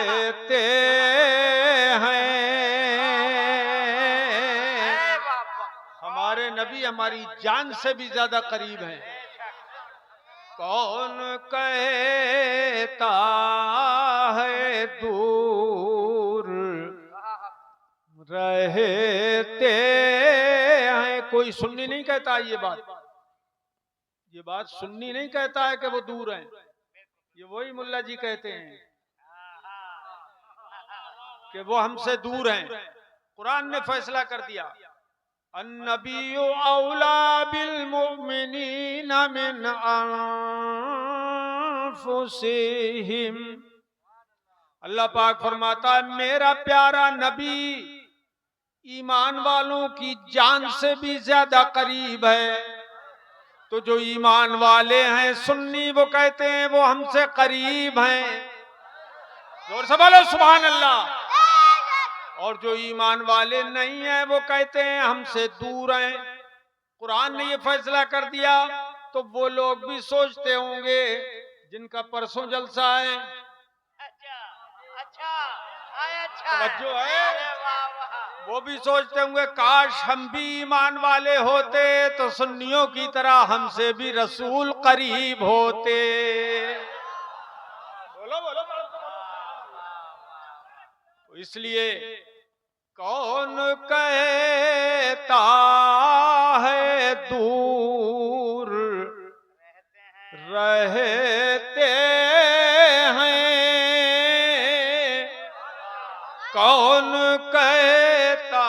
रहते हैं। हमारे नबी हमारी जान से भी ज्यादा करीब हैं। कौन कहता है दूर रहते हैं? कोई सुन्नी नहीं कहता ये बात सुन्नी नहीं कहता है कि वो दूर हैं। ये वही मुल्ला जी कहते हैं कि वो हमसे दूर हैं। कुरान ने फैसला कर दिया, अन्नबिय्यु औला बिल मुमिनीना मिन अनफुसिहिम। अल्लाह पाक फरमाता है, मेरा प्यारा नबी ईमान वालों की जान से भी ज्यादा करीब है। तो जो ईमान वाले हैं सुन्नी, वो कहते हैं वो हमसे करीब हैं। जोर से बोलो सुभान अल्लाह। और जो ईमान वाले नहीं है वो कहते हैं हमसे दूर हैं। कुरान ने ये फैसला कर दिया, तो वो लोग भी सोचते होंगे जिनका परसों जलसा है, तवज्जो है, वो भी सोचते होंगे काश हम भी ईमान वाले होते तो सुन्नियों की तरह हमसे भी रसूल करीब होते। बोलो बोलो बोलो। इसलिए कौन कहता है दूर रहते हैं? कौन कहता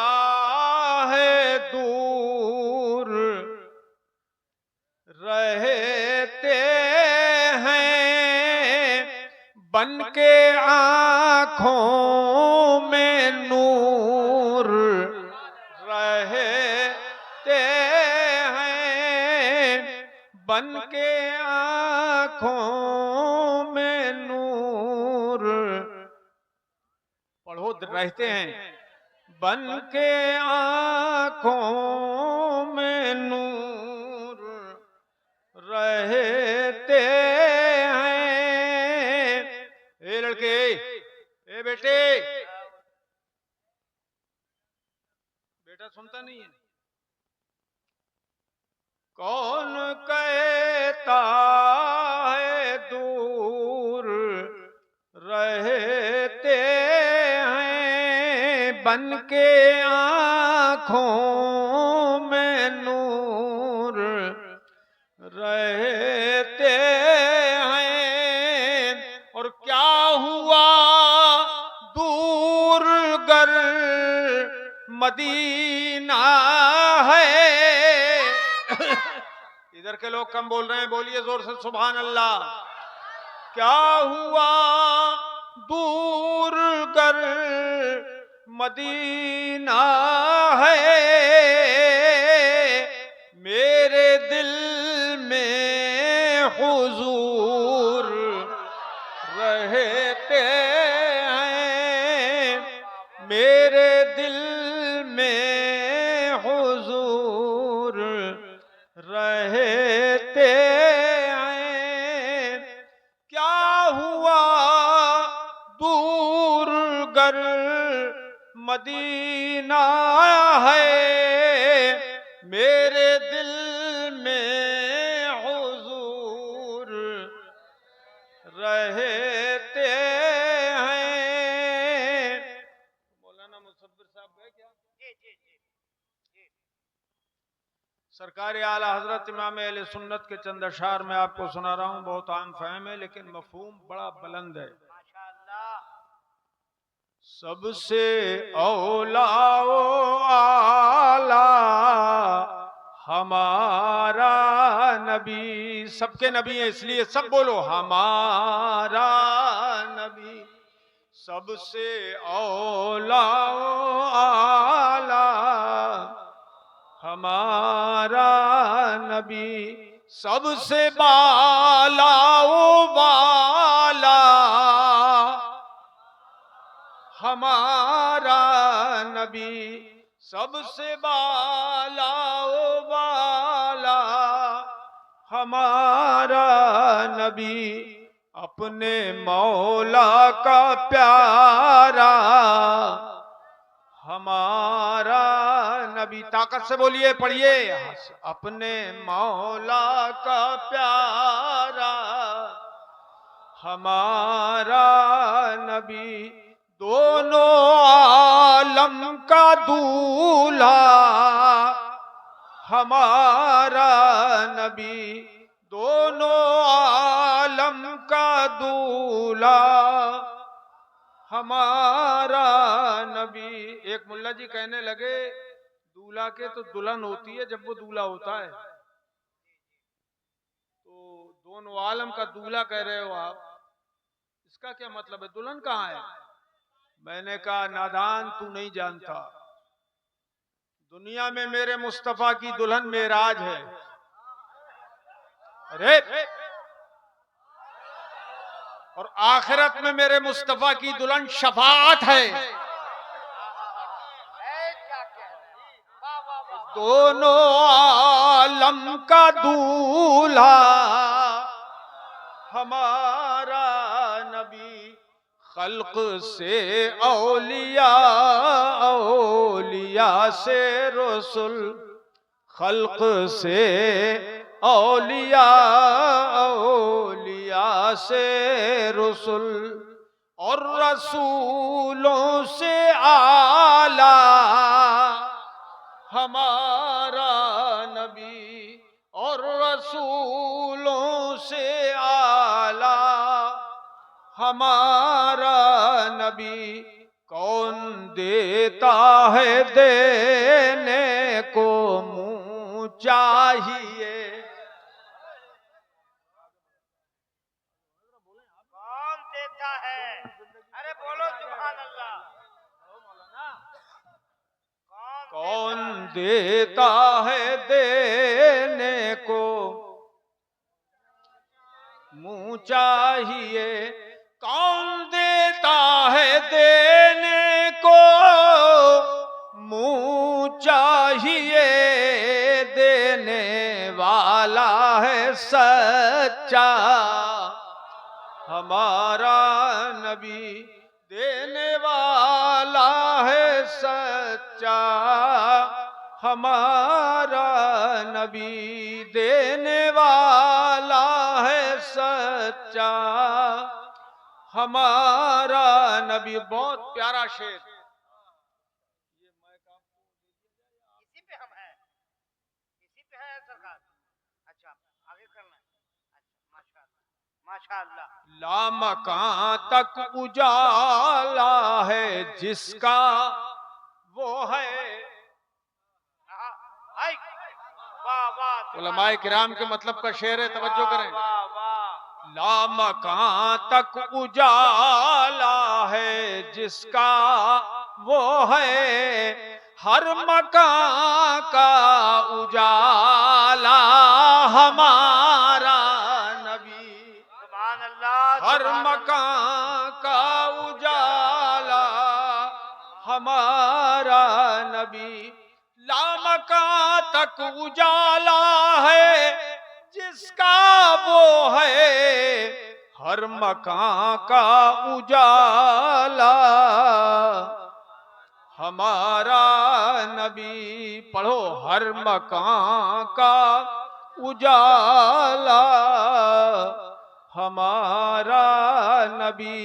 है दूर रहते हैं? बन के आँखों में नूर रहते हैं। बन के आँखों में नूर, पढ़ो, रहते हैं। बन के आँखों में नूर रहते हैं। ए लड़के, ए बेटे, बेटा सुनता नहीं है? कौन कहता है दूर रहते हैं? बन के आँखों में नूर रहते हैं। और क्या हुआ दूर गर मदीना है। इधर के लोग कम बोल रहे हैं, बोलिए जोर से सुभान अल्लाह। क्या हुआ दूर गर मदीना है, मेरे दिल में हुजूर रहते हैं। मेरे दिल में हुजूर रहते हैं। क्या हुआ दूर गर मदीना है, मेरे दिल में हुजूर रहते हैं। मौलाना मुसव्विर साहब गए क्या? सरकार आला हजरत इमाम अहले सुन्नत के चंद अशार में आपको सुना रहा हूँ। बहुत आम फहम है लेकिन मफहूम बड़ा बुलंद है। सबसे औला आला हमारा नबी, सबके नबी है इसलिए सब बोलो हमारा नबी। सबसे औला आला हमारा नबी, सबसे बाला वाला हमारा नबी। सबसे बाला वाला हमारा नबी। अपने मौला का प्यारा हमारा नबी। ताकत से बोलिए, पढ़िए। अपने मौला का प्यारा हमारा नबी, दोनों आलम का दूल्हा हमारा नबी, दोनों आलम का दूल्हा हमारा नबी। एक मुल्ला जी कहने लगे, दूल्हा के तो दुल्हन होती है जब वो दूल्हा होता है, तो दोनों आलम का दूल्हा कह रहे हो आप, इसका क्या मतलब है? दुल्हन कहाँ है? मैंने कहा, नादान, तू नहीं जानता, दुनिया में मेरे मुस्तफा की दुल्हन मेराज है। अरे, और आखिरत में मेरे मुस्तफा की दुल्हन शफाअत है। दोनों आलम का दूल्हा हमारा नबी, खल्क से औलिया, औलिया से रसूल, खल्क से औलिया, औलिया से रसूल, और रसूलों से आला हमारा नबी, और रसूलों से आला हमारा नबी। कौन देता है देने को मुँह चाहिए, कौन देता है? अरे बोलो सुभान अल्लाह। कौन देता है देने को मुँह चाहिए, कौन देता है देने को मुँह चाहिए, देने वाला है सच्चा हमारा नबी, देने वाला है सच्चा हमारा नबी, देने वाला है सच्चा हमारा नबी। बहुत प्यारा शेर। इसी पे हम हैं, इसी पे है सरकार। अच्छा, आगे करना है। अच्छा, माशाअल्लाह, माशाअल्लाह। लामकां तक उजाला है जिसका, वो है। वाह वाह, उलमाए किराम के मतलब का शेर है, तवज्जो करें। वाह वाह। लामकां तक उजाला है जिसका, वो है हर मकां का उजाला हमारा नबी, सुभान अल्लाह। हर मकां का उजाला हमारा नबी। लामकां तक उजाला है जिसका, वो है हर मकां का उजाला हमारा नबी। पढ़ो, हर मकां का उजाला हमारा नबी।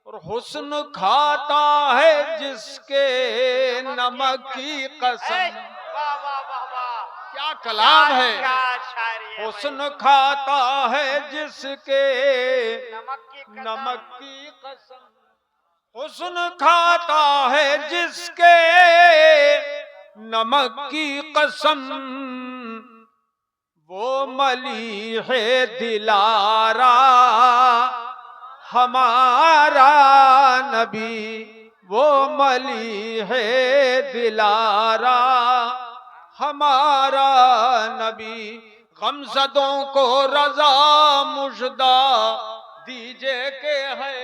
और हुस्न खाता है जिसके नमक की कसम। वाह वाह वाह वाह, क्या कलाम है। क्या शायरी है। हुस्न खाता है जिसके नमक की नमक की कसम, हुस्न खाता है जिसके नमक की कसम, वो मलीह दिलारा हमारा नबी, वो मलीह दिलारा हमारा नबी। गमज़दों को रज़ा मुजदा दीजे के है,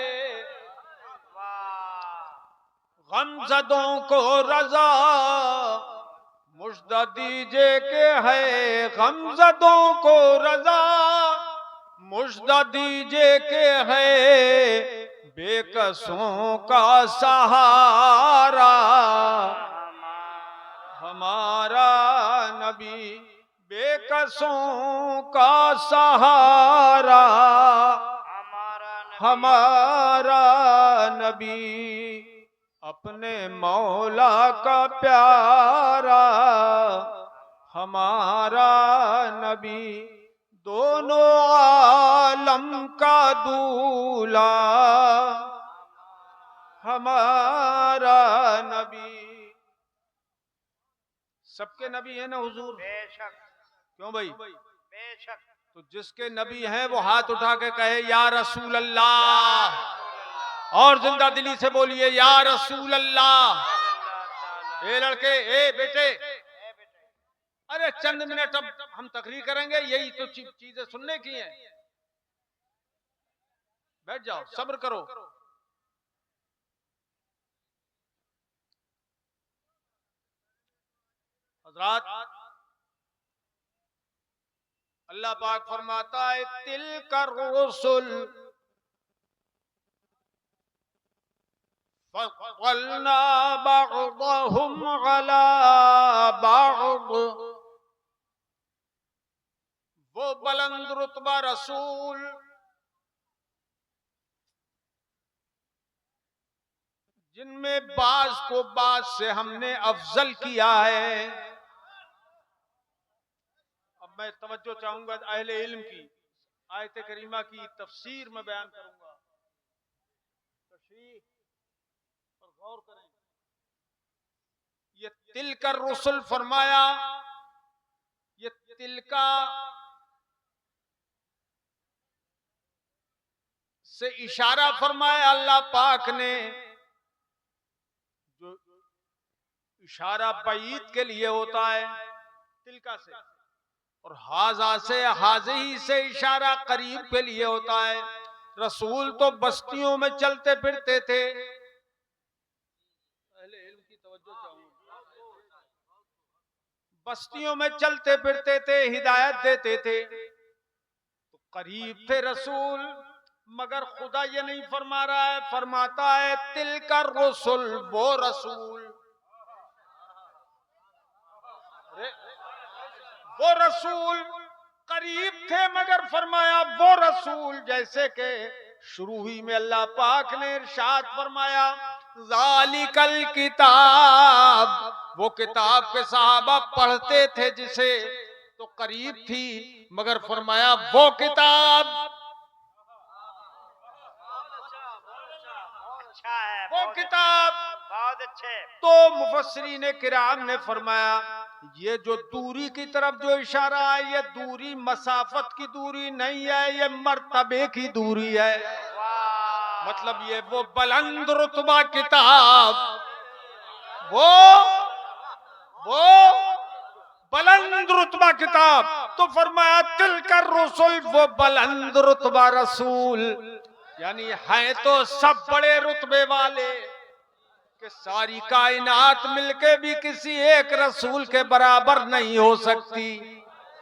गमज़दों को रज़ा मुजदा दीजे के है, गमज़दों को रज़ा मुझदा दीजिए के है बेकसों का सहारा हमारा नबी, बेकसों का सहारा हमारा नबी, अपने मौला का प्यारा हमारा नबी, दोनों आलम का दूल्हा हमारा नबी। सबके नबी है ना हुजूर? बेशक। क्यों भाई? बेशक। तो जिसके नबी हैं वो हाथ उठा के कहे या रसूल अल्लाह, और जिंदा दिली से बोलिए या रसूल अल्लाह। ए लड़के, ए बेटे, अरे चंद मिनट अब हम तकरीर करेंगे, यही तो चीजें सुनने की हैं। बैठ जाओ, सब्र करो। हजरात, अल्लाह पाक फरमाता है तिलकर रुसुल फज़्ज़लना बअदहुम अला बअद, वो बुलंद रुतबा रसूल जिनमें बाज को बाज से हमने अफजल किया है। अब मैं तवज्जो चाहूंगा अहले इल्म की, आयत करीमा की तफसीर में बयान करूंगा, तशरीह पर गौर करें। ये तिलकर रुसुल फरमाया, ये तिलका से इशारा फरमाया अल्लाह पाक ने, जो इशारा बईद के लिए होता है तिलका से, और हाजा से हाजी से इशारा करीब के लिए होता है। रसूल तो बस्तियों में चलते फिरते थे, अहले इल्म की तवज्जो चाहूंगा, बस्तियों में चलते फिरते थे, हिदायत देते थे, तो करीब थे रसूल। मगर खुदा ये नहीं फरमा रहा है, फरमाता है तिलकर रसूल, वो रसूल, वो रसूल करीब थे, मगर फरमाया वो रसूल, जैसे के शुरू ही में अल्लाह पाक ने इरशाद फरमाया ज़ालिकल किताब, वो किताब के सहाबा पढ़ते थे जिसे, तो करीब थी, मगर फरमाया वो किताब, अच्छा है वो किताब। बहुत अच्छे। तो मुफस्सिरीन किराम ने फरमाया ये जो दूरी की तरफ जो इशारा है, ये दूरी मसाफत की दूरी नहीं है, ये मर्तबे की दूरी है। मतलब ये वो बुलंद रुतबा किताब, वो बुलंद रुतबा किताब, तो फरमाया तिलकर रसूल, वो बुलंद रुतबा रसूल, यानी है तो सब बड़े रुतबे वाले, कि सारी कायनात मिलके भी किसी एक रसूल के बराबर नहीं हो सकती।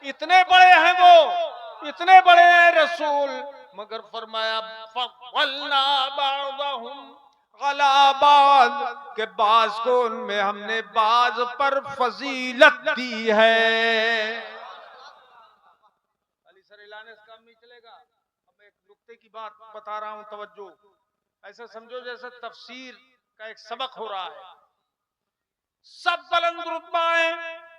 इतने बड़े हैं वो, इतने बड़े हैं रसूल, मगर फरमाया फज़्ज़लना बअदहुम अला बअद, के बाज को उनमें हमने बाज पर फजीलत दी है। अली सर इलाने से काम नहीं चलेगा। अब एक नुक्ते की बात बता रहा हूं, तवज्जो, ऐसा समझो जैसे तफसीर का एक सबक हो रहा है। सब बुलंद रुतबा है,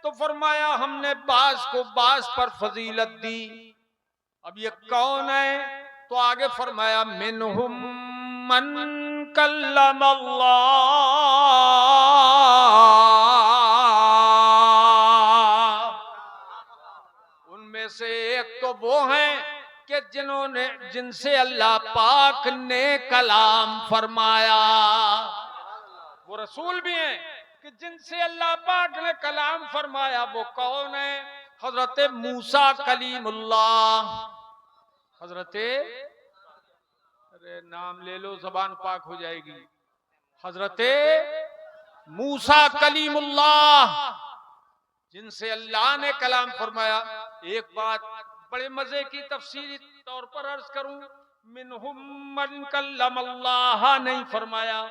तो फरमाया हमने बाज को बाज पर फजीलत दी। अब ये कौन है? तो आगे फरमाया मिनहुम मन कल्लमल्लाह, उनमें से एक तो वो हैं कि जिन्होंने, जिनसे अल्लाह पाक ने कलाम फरमाया। वो रसूल भी हैं कि जिनसे अल्लाह पाक ने कलाम फरमाया। वो कौन है? हजरत मूसा कलीमुल्लाह, हजरत, अरे नाम ले लो जबान पाक हो जाएगी, हजरत मूसा कलीमुल्लाह, जिनसे अल्लाह ने कलाम फरमाया। एक बात बड़े मजे की तफसीरी तौर पर अर्ज करूं, मिनहुम मन कल्लमल्लाह नहीं फरमाया,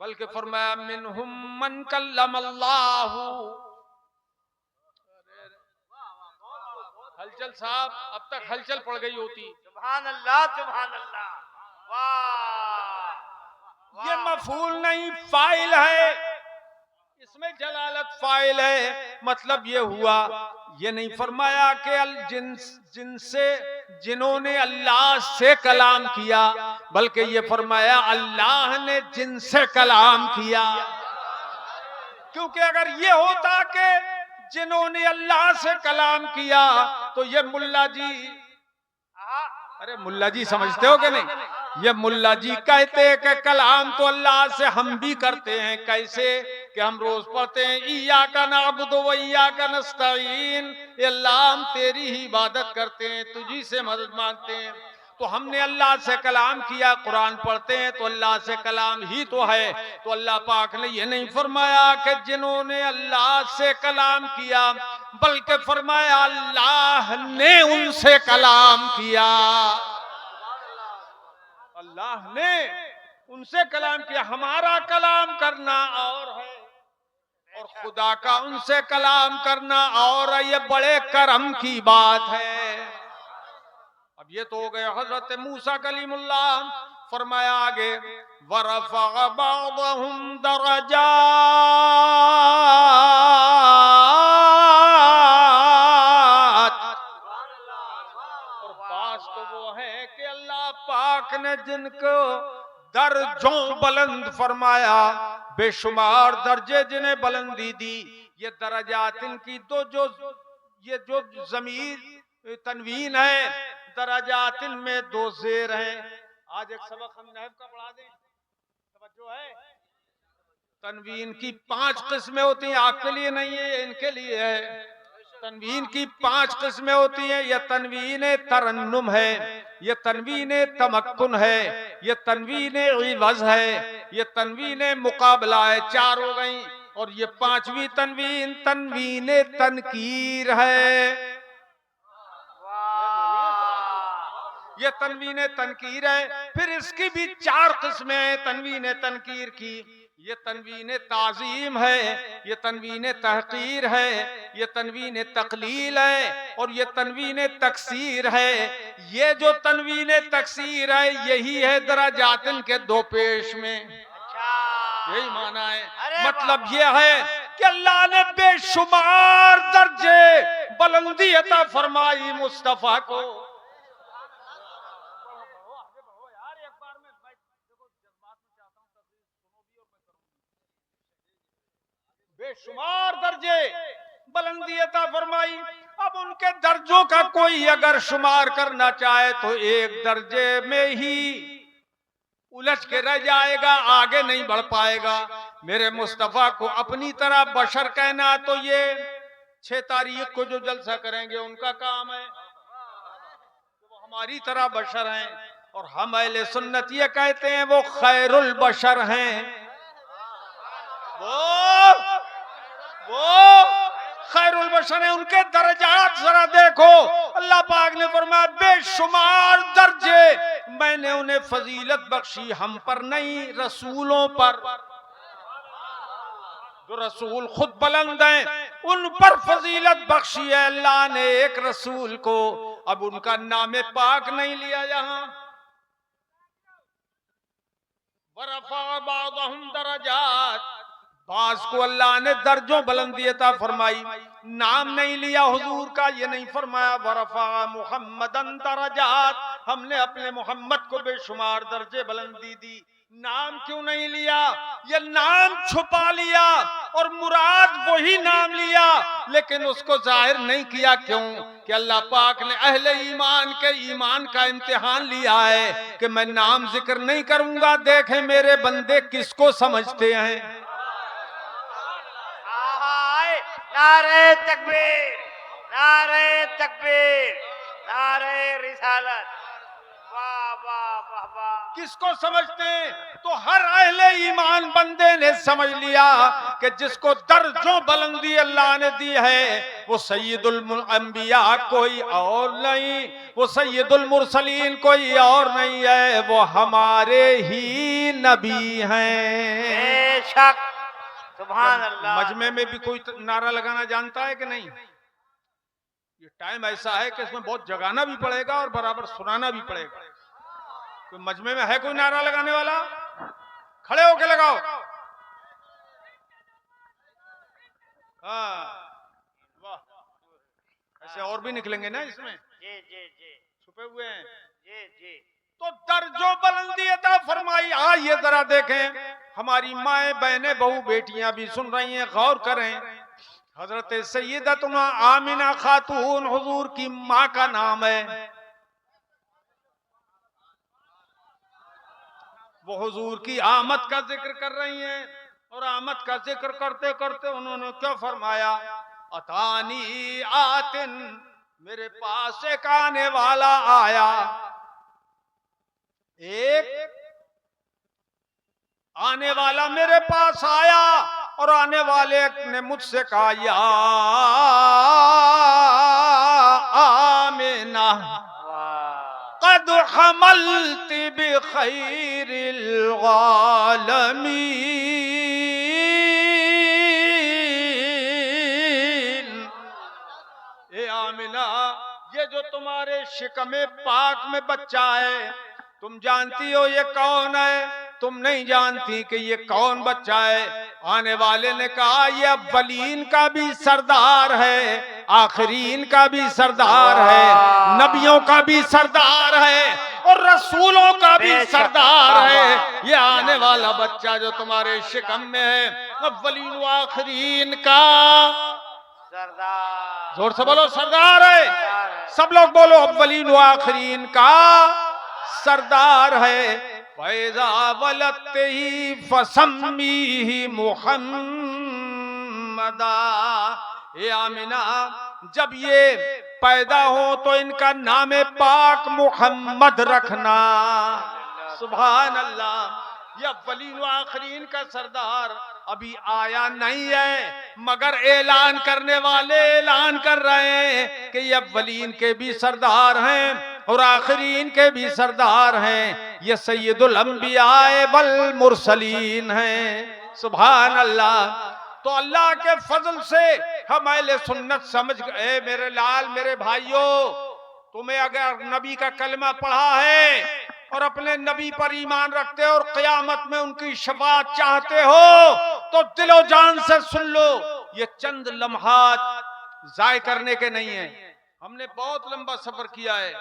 बल्कि फरमाया मिनहुम मन कल्लमल्लाहु। हलचल साहब, अब तक हलचल पड़ गई होती। सुभान अल्लाह, सुभान अल्लाह, वाह। ये मफूल नहीं फाइल है, इसमें जलालत फाइल है। मतलब ये हुआ, ये नहीं फरमाया कि जिनसे जिन्होंने अल्लाह से कलाम किया, बल्कि ये फरमाया अल्लाह ने जिनसे कलाम किया। क्योंकि अगर ये होता कि जिन्होंने अल्लाह से कलाम किया तो ये मुल्ला जी, अरे मुल्ला जी समझते हो कि नहीं, ये मुल्ला जी कहते हैं कि कलाम तो अल्लाह से हम भी करते हैं। कैसे कि हम रोज पढ़ते हैं इय्याका नअबुदु व इय्याका नस्तईन, अल्लाह हम तेरी ही इबादत करते हैं, तुझी से मदद मांगते हैं। तो हमने अल्लाह से कलाम किया, कुरान पढ़ते हैं तो अल्लाह से कलाम ही तो है। तो अल्लाह पाक ने ये नहीं फरमाया कि जिन्होंने अल्लाह से कलाम किया, बल्कि फरमाया अल्लाह ने उनसे कलाम किया। अल्लाह ने उनसे कलाम किया। हमारा कलाम करना और है और खुदा का उनसे कलाम करना और है। ये बड़े करम की बात है। अब ये तो हो गए हजरत मूसा कलीमुल्लाह। फरमाया आगे वरफ़अ बअदहुम दरजात, और बात तो वो है कि अल्लाह पाक ने जिनको दर्जों बुलंद फरमाया, बेशुमार दर्जे जिन्हें बुलंदी दी। ये दरजात इनकी तो ये जो ज़मीर तनवीन है, दरजात में दो ज़ेर हैं। आज एक सबक हम नहव का पढ़ा दें, तवज्जो है। तनवीन की 5 किस्में होती हैं, आपके लिए नहीं है, इनके लिए है। तनवीन की 5 किस्में होती हैं। यह तनवीन तरन्नुम है, यह तनवीन तमक्कुन है, यह तनवीन इवज़ है, यह तनवीन मुकाबला है। 4 हो गई। और ये 5वीं तनवीन तनवीन तनकीर है। ये तनवीन तनकीर है। फिर इसकी भी 4 किस्में हैं तनवीन तनकीर की। ये तनवीन ताज़ीम है, ये तनवीन तहकीर है, ये तनवीन तकलील है और ये तनवीन तकसीर है। ये जो तनवीन तकसीर है यही है दरजातिन के 2 पेश में। यही माना है। मतलब ये है कि अल्लाह ने बेशुमार दर्जे बुलंदी अता फरमाई मुस्तफा को। बेशुमार दर्जे बुलंदी अता फरमाई। अब उनके दर्जों का कोई अगर शुमार करना चाहे तो एक दर्जे में ही उलझ के रह जाएगा, आगे नहीं बढ़ पाएगा। मेरे मुस्तफा को अपनी तरह बशर कहना तो ये 6 तारीख को जो जलसा करेंगे उनका काम है। वो हमारी तरह बशर हैं और हम अहले सुन्नत ये कहते हैं वो खैरुल बशर हैं। वो खैरुल बशर है। उनके दर्जात जरा देखो। अल्लाह पाक ने फरमाया बेशुमार दर्जे मैंने उन्हें फजीलत बख्शी, हम पर नहीं रसूलों पर। जो रसूल खुद बुलंद हैं उन पर फजीलत बख्शी है अल्लाह ने एक रसूल को। अब उनका नाम पाक नहीं लिया यहाँ। वरफ़अ बअदहुम दरजात, बाज को अल्लाह ने दर्जों बुलंदी अता फरमाई। नाम नहीं लिया हुजूर का, ये नहीं फरमाया वरफ़अ मुहम्मदन दरजात, हमने अपने मोहम्मद को बेशुमार दर्जे बुलंदी दी। नाम क्यों नहीं लिया? ये नाम छुपा लिया और मुराद वही नाम लिया, लेकिन उसको जाहिर नहीं किया। क्यों? कि अल्लाह पाक ने अहले ईमान के ईमान का इम्तिहान लिया है कि मैं नाम जिक्र नहीं करूंगा, देखें मेरे बंदे किसको समझते हैं। नारे तकबीर, नारे तकबीर, नारे रिसालत। वाह वाह वाह वाह। किसको समझते हैं? तो हर अहले ईमान बेईमान बंदे ने समझ लिया कि जिसको दर्जों बुलंदी अल्लाह ने दी है वो सैयदुल अंबिया कोई और नहीं, वो सैयदुल मुरसलीन कोई और नहीं है, वो हमारे ही नबी हैं। बेशक, सुभान अल्लाह। मजमे में भी कोई नारा लगाना जानता है कि नहीं? ये टाइम ऐसा है कि इसमें बहुत जगाना भी पड़ेगा और बराबर सुनाना भी पड़ेगा। कोई मजमे में है कोई नारा लगाने वाला? खड़े होके लगाओ। हाँ, वाह, ऐसे और भी निकलेंगे ना इसमें, जी जी जी छुपे हुए हैं। जी जी। तो दर्जो बुलंदी अता फरमाई। ये जरा देखें, हमारी माएं बहनें बहू बेटियां भी सुन रही हैं, गौर करें। हजरत सैयदतुना आमिना खातून हुजूर की माँ का नाम है। वो हुजूर की आमद का जिक्र कर रही हैं और आमद का जिक्र करते करते उन्होंने क्या फरमाया? अतानी आतिन, मेरे पास एक आने वाला आया। एक आने वाला मेरे पास आया और आने वाले ने मुझसे कहा, या आमिना कद हमलती बिखैरिल आलमीन। ए आमिना, ये जो तुम्हारे शिकमे पाक में बच्चा है, तुम जानती हो ये कौन है? तुम नहीं जानती कि ये कौन बच्चा है। आने वाले ने कहा, ये अव्वलीन का भी सरदार है, आखिरीन का भी सरदार है, नबियों का भी सरदार है और रसूलों का भी सरदार है। ये आने वाला बच्चा जो तुम्हारे शिकम में है, अव्वलीन व आखिरीन का सरदार। जोर से बोलो, सरदार है। सब लोग बोलो, अव्वलीन व आखिरीन का सरदार है। फैज़ा वलदते ही फसम्मीही मुहम्मदा। ए आमिना, जब ये पैदा हो तो इनका नाम पाक मुहम्मद रखना। सुभान अल्लाह। ये अव्वलीन व आखिरीन का सरदार अभी आया नहीं है, मगर ऐलान करने वाले ऐलान कर रहे हैं कि ये अव्वलीन के भी सरदार हैं और आखिरीन के भी सरदार हैं। ये सैयदुल अंबिया वल मुरसलीन हैं। सुभान अल्लाह। तो अल्लाह के फजल से हम अहले सुन्नत समझ गए। मेरे लाल, मेरे भाइयों, तुम्हें अगर नबी का कलमा पढ़ा है और अपने नबी पर ईमान रखते हो और क़यामत में उनकी शफाअत चाहते हो, तो दिलो जान से सुन लो, ये चंद लम्हात जाय करने के नहीं है। हमने बहुत लंबा सफर किया है,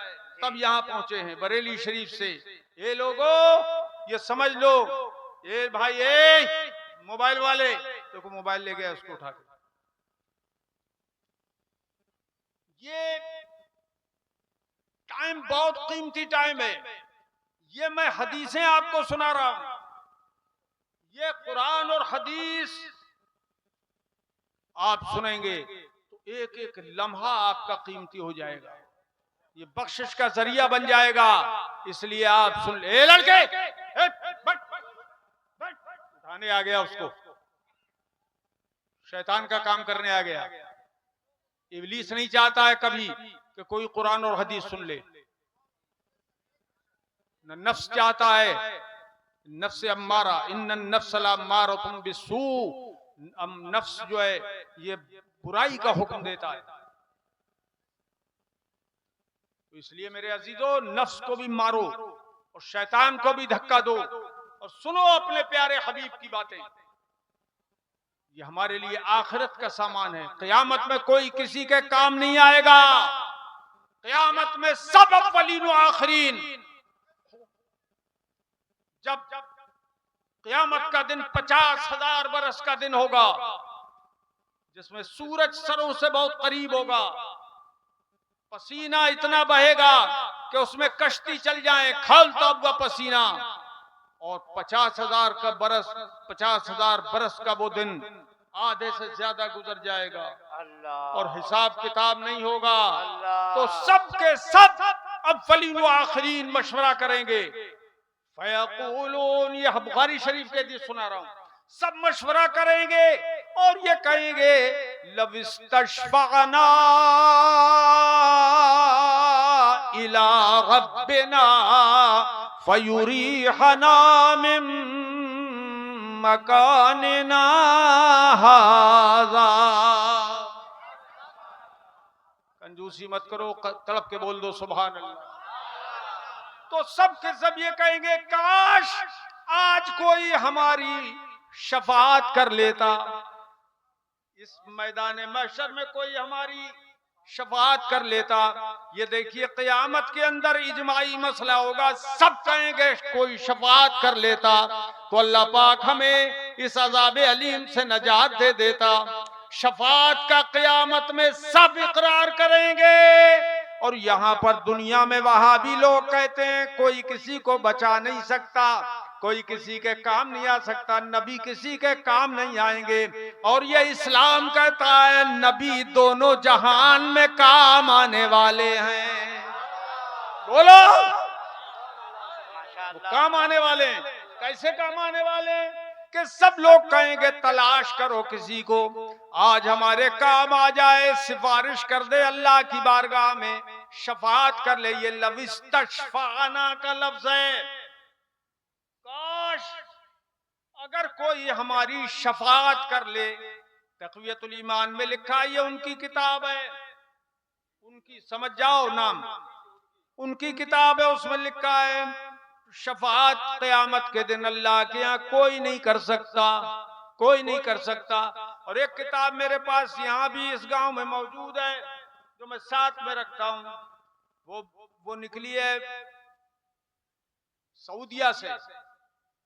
तब यहाँ पहुंचे हैं बरेली शरीफ से। ये लोगों, ये समझ लो, ये भाई, ये मोबाइल वाले, देखो मोबाइल ले गया, उसको उठा के। ये टाइम बहुत कीमती टाइम है। ये मैं हदीसें आपको सुना रहा हूं। ये कुरान और हदीस आप सुनेंगे तो एक एक लम्हा आपका कीमती हो जाएगा, ये बख्शिश का जरिया बन जाएगा। इसलिए आप सुन ले। लड़के, उठाने आ गया उसको, शैतान का काम करने आ गया। इब्लीस नहीं चाहता है कभी कि कोई कुरान और हदीस सुन ले। नफ्स चाहता है, नफ्स अम्मारा, इन्नन नफ्स लअम्मारतुम बिस्सू, नफ्स जो है ये बुराई का हुक्म देता है। तो इसलिए मेरे अजीजों, नफ्स को भी मारो और शैतान को भी धक्का दो और सुनो अपने प्यारे हबीब की बातें। ये हमारे लिए आखिरत का सामान है। क़यामत में कोई किसी के काम नहीं आएगा। क़यामत में सब अव्वलीन व आखिरीन। जब क़यामत का दिन 50,000 बरस का दिन होगा, जिसमें सूरज सरों से बहुत करीब होगा, पसीना इतना बहेगा कि उसमें कश्ती चल जाए, खौलता हुआ पसीना, और 50,000 का बरस, 50,000 बरस का वो दिन आधे से ज्यादा गुजर जाएगा और हिसाब किताब नहीं होगा। तो सब के सब अव्वलीन व आखिरीन मशवरा करेंगे, फयक़ूलून, यह बुखारी शरीफ के हदीस सुना रहा हूं, सब मशवरा करेंगे और ये कहेंगे लविस्तशफ़अना इला रब्बिना फयुरीहना मिन मकानिना हाज़ा। कंजूसी मत करो, तड़प के बोल दो सुभान अल्लाह। तो सब के सब ये कहेंगे काश आज कोई हमारी शफाअत कर लेता, इस मैदान महशर में कोई हमारी शफाअत कर लेता। ये देखिए क़यामत के अंदर इजमाई मसला होगा, सब कहेंगे कोई शफाअत कर लेता तो अल्लाह पाक हमें इस अज़ाब अलीम से नजात दे देता। शफाअत का क़यामत में सब इकरार करेंगे। और यहाँ पर दुनिया में वहाबी लोग कहते हैं कोई किसी को बचा नहीं सकता, कोई किसी के काम नहीं आ सकता, नबी किसी के काम नहीं आएंगे। और ये इस्लाम कहता है नबी दोनों जहान में काम आने वाले हैं। बोलो, वो काम आने वाले हैं। कैसे काम आने वाले हैं? कि सब लोग कहेंगे तलाश करो किसी को आज हमारे काम आ जाए, सिफारिश कर दे अल्लाह की बारगाह में, शफाअत कर ले। ये लविस्तशफ़अना का लफ्ज है। काश अगर कोई हमारी शफाअत कर ले। तक़वियतुल ईमान में लिखा, ये उनकी किताब है, उनकी समझ जाओ नाम, उनकी किताब है, उसमें लिखा है शफाअत क़यामत के दिन अल्लाह के यहाँ कोई नहीं कर सकता, कोई नहीं कर सकता। और एक किताब मेरे पास यहाँ भी इस गांव में मौजूद है जो मैं साथ में रखता हूँ, वो निकली है सऊदिया से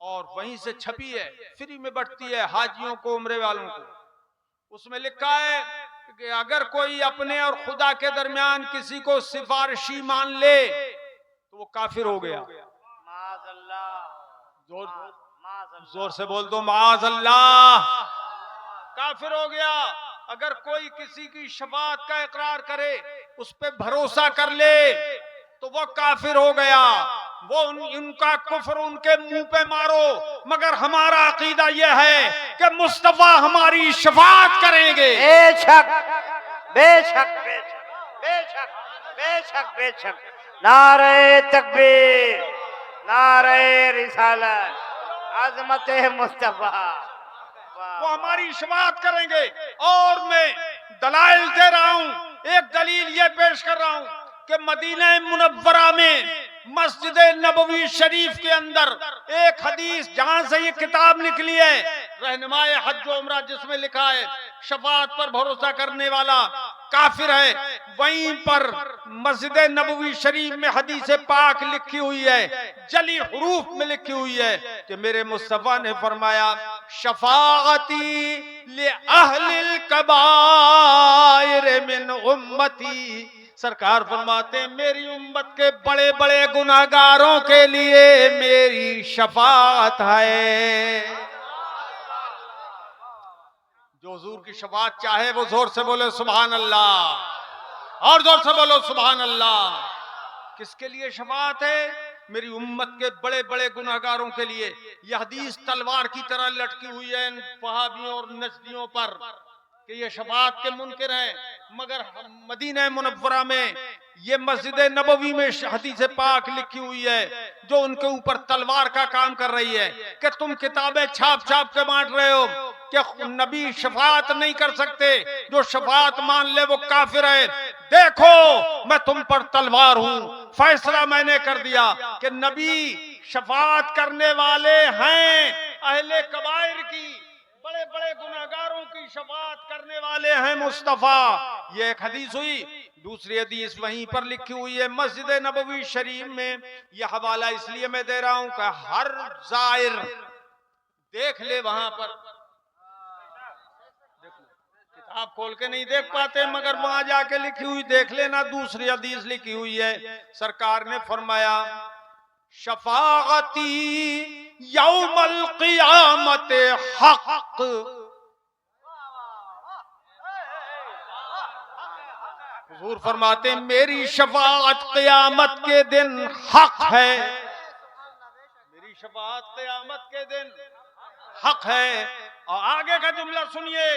और वहीं से छपी है, फ्री में बंटती है हाजियों को, उम्रे वालों को। उसमें लिखा है कि अगर कोई अपने और खुदा के दरमियान किसी को सिफारिशी मान ले तो वो काफिर हो गया। जोर से बोल दो माज़ अल्लाह, काफिर हो गया। अगर कोई किसी की शफाअत का इकरार करे, उस पे भरोसा कर ले तो वो काफिर हो गया। वो उनका कुफ्र उनके मुंह पे मारो, मगर हमारा अकीदा यह है कि मुस्तफा हमारी शफाअत करेंगे। बेशक बेशक बेशक बेशक बेशक। नारे तकबीर, नारे रिसालत, अज़मत मुस्तफा, वो हमारी शफाअत करेंगे। और मैं दलाइल दे रहा हूं, एक दलील ये पेश कर रहा हूं कि मदीना मुनव्वरा में मस्जिद नबवी शरीफ के अंदर एक हदीस जहां से ये किताब निकली है रहनुमाए हज व उम्रा, जिसमें लिखा है शफाअत पर भरोसा करने वाला काफिर है, वहीं पर मस्जिद नबवी शरीफ में हदीस पाक लिखी हुई है, जली हुरूफ में लिखी हुई है कि मेरे मुस्तफा ने फरमाया शफाअती ले अहलिल कबाइर मिन उम्मती। सरकार फरमाते हैं मेरी उम्मत के बड़े बड़े गुनाहगारों के लिए मेरी शफाअत है। जो हुजूर की शफाअत चाहे वो जोर से बोले सुभान अल्लाह, और जोर से बोलो सुभान अल्लाह। किसके लिए शफाअत है? मेरी उम्मत के बड़े बड़े गुनाहगारों के लिए। यह हदीस तलवार की तरह लटकी हुई है इन वहाबियों और नस्दियों पर कि ये शफाअत के मुनकिर हैं, मगर मदीना मुनव्वरा में ये मस्जिद नबवी में हदीस पाक लिखी हुई है जो उनके ऊपर तलवार का काम कर रही है कि तुम किताबें छाप छाप के बांट रहे हो कि नबी शफाअत नहीं कर सकते, जो शफाअत मान ले वो काफिर है। देखो मैं तुम पर तलवार हूं, फैसला मैंने कर दिया कि नबी शफाअत करने वाले हैं, अहले कबाइर की, बड़े बड़े गुनाहगारों की शफाअत करने वाले हैं मुस्तफा। ये एक हदीस हुई। दूसरी हदीस वहीं पर लिखी हुई है मस्जिद नबवी शरीफ में। यह हवाला इसलिए मैं दे रहा हूं कि हर जायर देख ले, वहां पर किताब खोल के नहीं देख पाते, मगर वहां जाके लिखी हुई देख लेना। दूसरी हदीस लिखी हुई है, सरकार ने फरमाया शफाअती यौमल क़ियामत हक़। हुजूर फरमाते मेरी शफाअत क़यामत के दिन हक है, मेरी शफाअत क़यामत के दिन हक है। और आगे का जुमला सुनिए,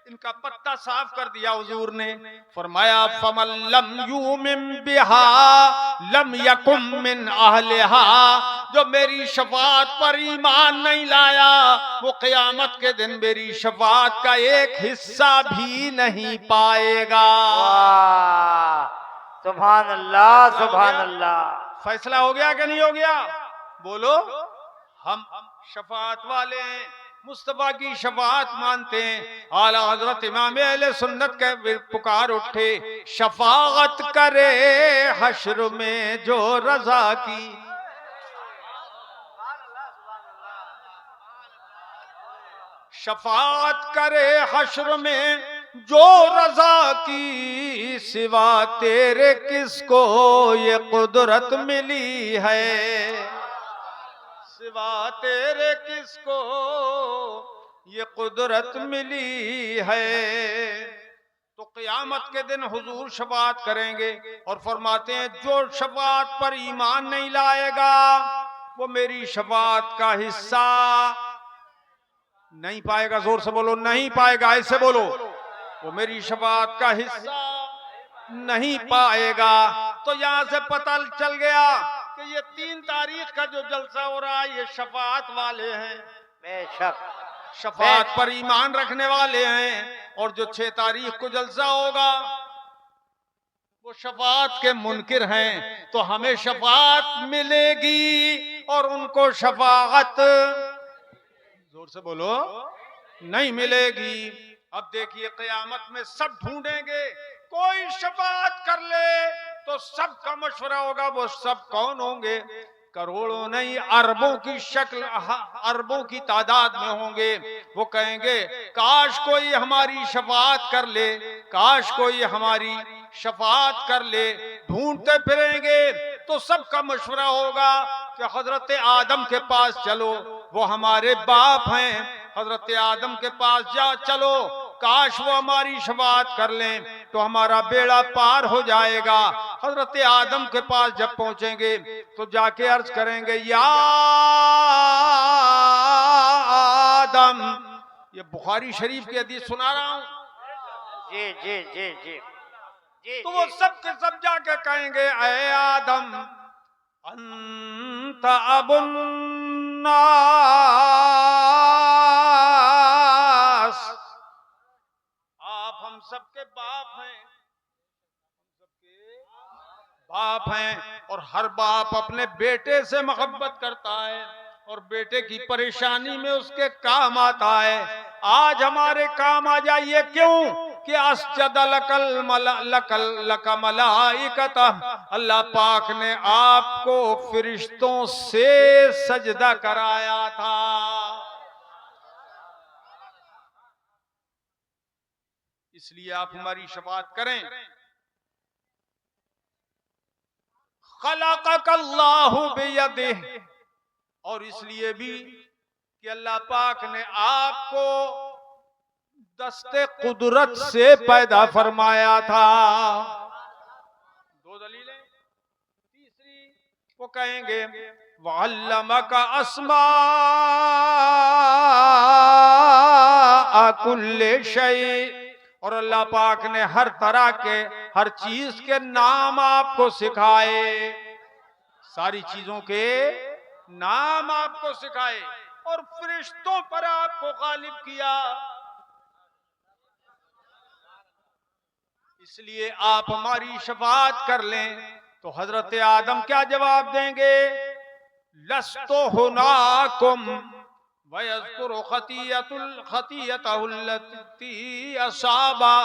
इनका पत्ता साफ कर दिया हुजूर ने। फरमाया फमन लम युमिन बिहा लम यकुम मिन अहलिहा, जो मेरी शफाअत पर ईमान नहीं लाया वो क़यामत के दिन मेरी शफाअत का एक हिस्सा भी नहीं पाएगा। वाह, सुभान अल्लाह, सुभान अल्लाह। फैसला हो गया कि नहीं हो गया? बोलो। हम शफाअत वाले हैं, मुस्तफा की शफाअत मानते हैं। आला हजरत इमाम अहले सुन्नत के पुकार उठे, शफाअत करे हश्र में जो रजा की। शफाअत करे हश्र में जो रजा की, सिवा तेरे किसको ये कुदरत मिली है, सिवा तेरे किसको ये कुदरत मिली है। तो क़यामत के दिन हुजूर शफाअत करेंगे और फरमाते हैं जो शफाअत पर ईमान नहीं लाएगा वो मेरी शफाअत का हिस्सा नहीं पाएगा। जोर से बोलो, नहीं पाएगा, ऐसे बोलो। वो मेरी शफाअत का हिस्सा नहीं पाएगा। तो यहां से पता चल गया कि ये 3 तारीख का जो जलसा हो रहा है ये शफाअत वाले हैं, बेशक शफाअत पर ईमान रखने वाले हैं। और जो 6 तारीख को जलसा होगा वो शफाअत के मुनकिर हैं। तो हमें शफाअत मिलेगी और उनको शफाअत, जोर से बोलो, नहीं मिलेगी। अब देखिए क़यामत में सब ढूंढेंगे, कोई शफाअत कर ले तो सबका मशवरा होगा। वो सब कौन होंगे? करोड़ों नहीं, अरबों की शक्ल, अरबों की तादाद में होंगे। वो कहेंगे काश कोई हमारी शफाअत कर ले, काश कोई हमारी शफाअत कर ले। ढूंढते फिरेंगे तो सबका मशवरा होगा कि हजरत आदम के पास चलो, वो हमारे बाप हैं, हजरत आदम के पास जा चलो, काश वो हमारी शफाअत कर लें तो हमारा बेड़ा पार हो जाएगा। हजरत आदम के पास जब पहुंचेंगे तो जाके अर्ज करेंगे, या आदम, ये बुखारी शरीफ की हदीस सुना रहा हूं। जी जी जी जी जी। तो वो सब के सब जाके कहेंगे, ऐ आदम अंत अबुन्नास, आप हम सबके बाप हैं, हम सबके बाप हैं। और हर बाप अपने बेटे से मोहब्बत करता है और बेटे की परेशानी में उसके काम आता है। आज हमारे काम आ जाइए, क्यों कि अस्जद लक मलाइकत, अल्लाह पाक ने आपको फरिश्तों से सजदा कराया था। इसलिए आप हमारी शफाअत करें। खलक़कल्लाहु बियदिही, और इसलिए भी कि अल्लाह पाक ने आपको दस्ते कुदरत से पैदा फरमाया था। 2 दलीलें। तीसरी वो कहेंगे वअल्लमका अस्मा कुल्ले शै, और अल्लाह पाक ने हर तरह के, हर चीज के नाम आपको सिखाए, सारी चीजों के नाम आपको सिखाए और फरिश्तों पर आपको गालिब किया। इसलिए आप हमारी शफाअत कर लें। तो हजरत आदम क्या जवाब देंगे? लस्तो हुनाकुम वयज़कुरु खतीयतहुल्लती असाबा,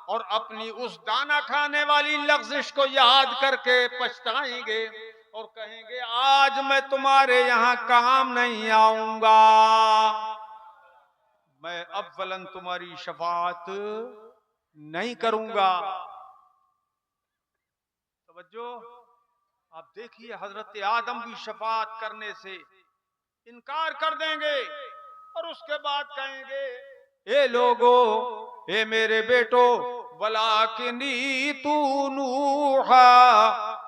और अपनी उस दाना खाने वाली लग़्ज़िश को याद करके पछताएंगे और कहेंगे आज मैं तुम्हारे यहाँ काम नहीं आऊंगा, मैं अव्वलन तुम्हारी शफाअत नहीं करूंगा। तवज्जो, आप देखिए हजरत आदम भी शफाअत करने से इनकार कर देंगे और उसके बाद कहेंगे, ए लोगो, ए मेरे बेटो, वलाकिनी तू नूहा,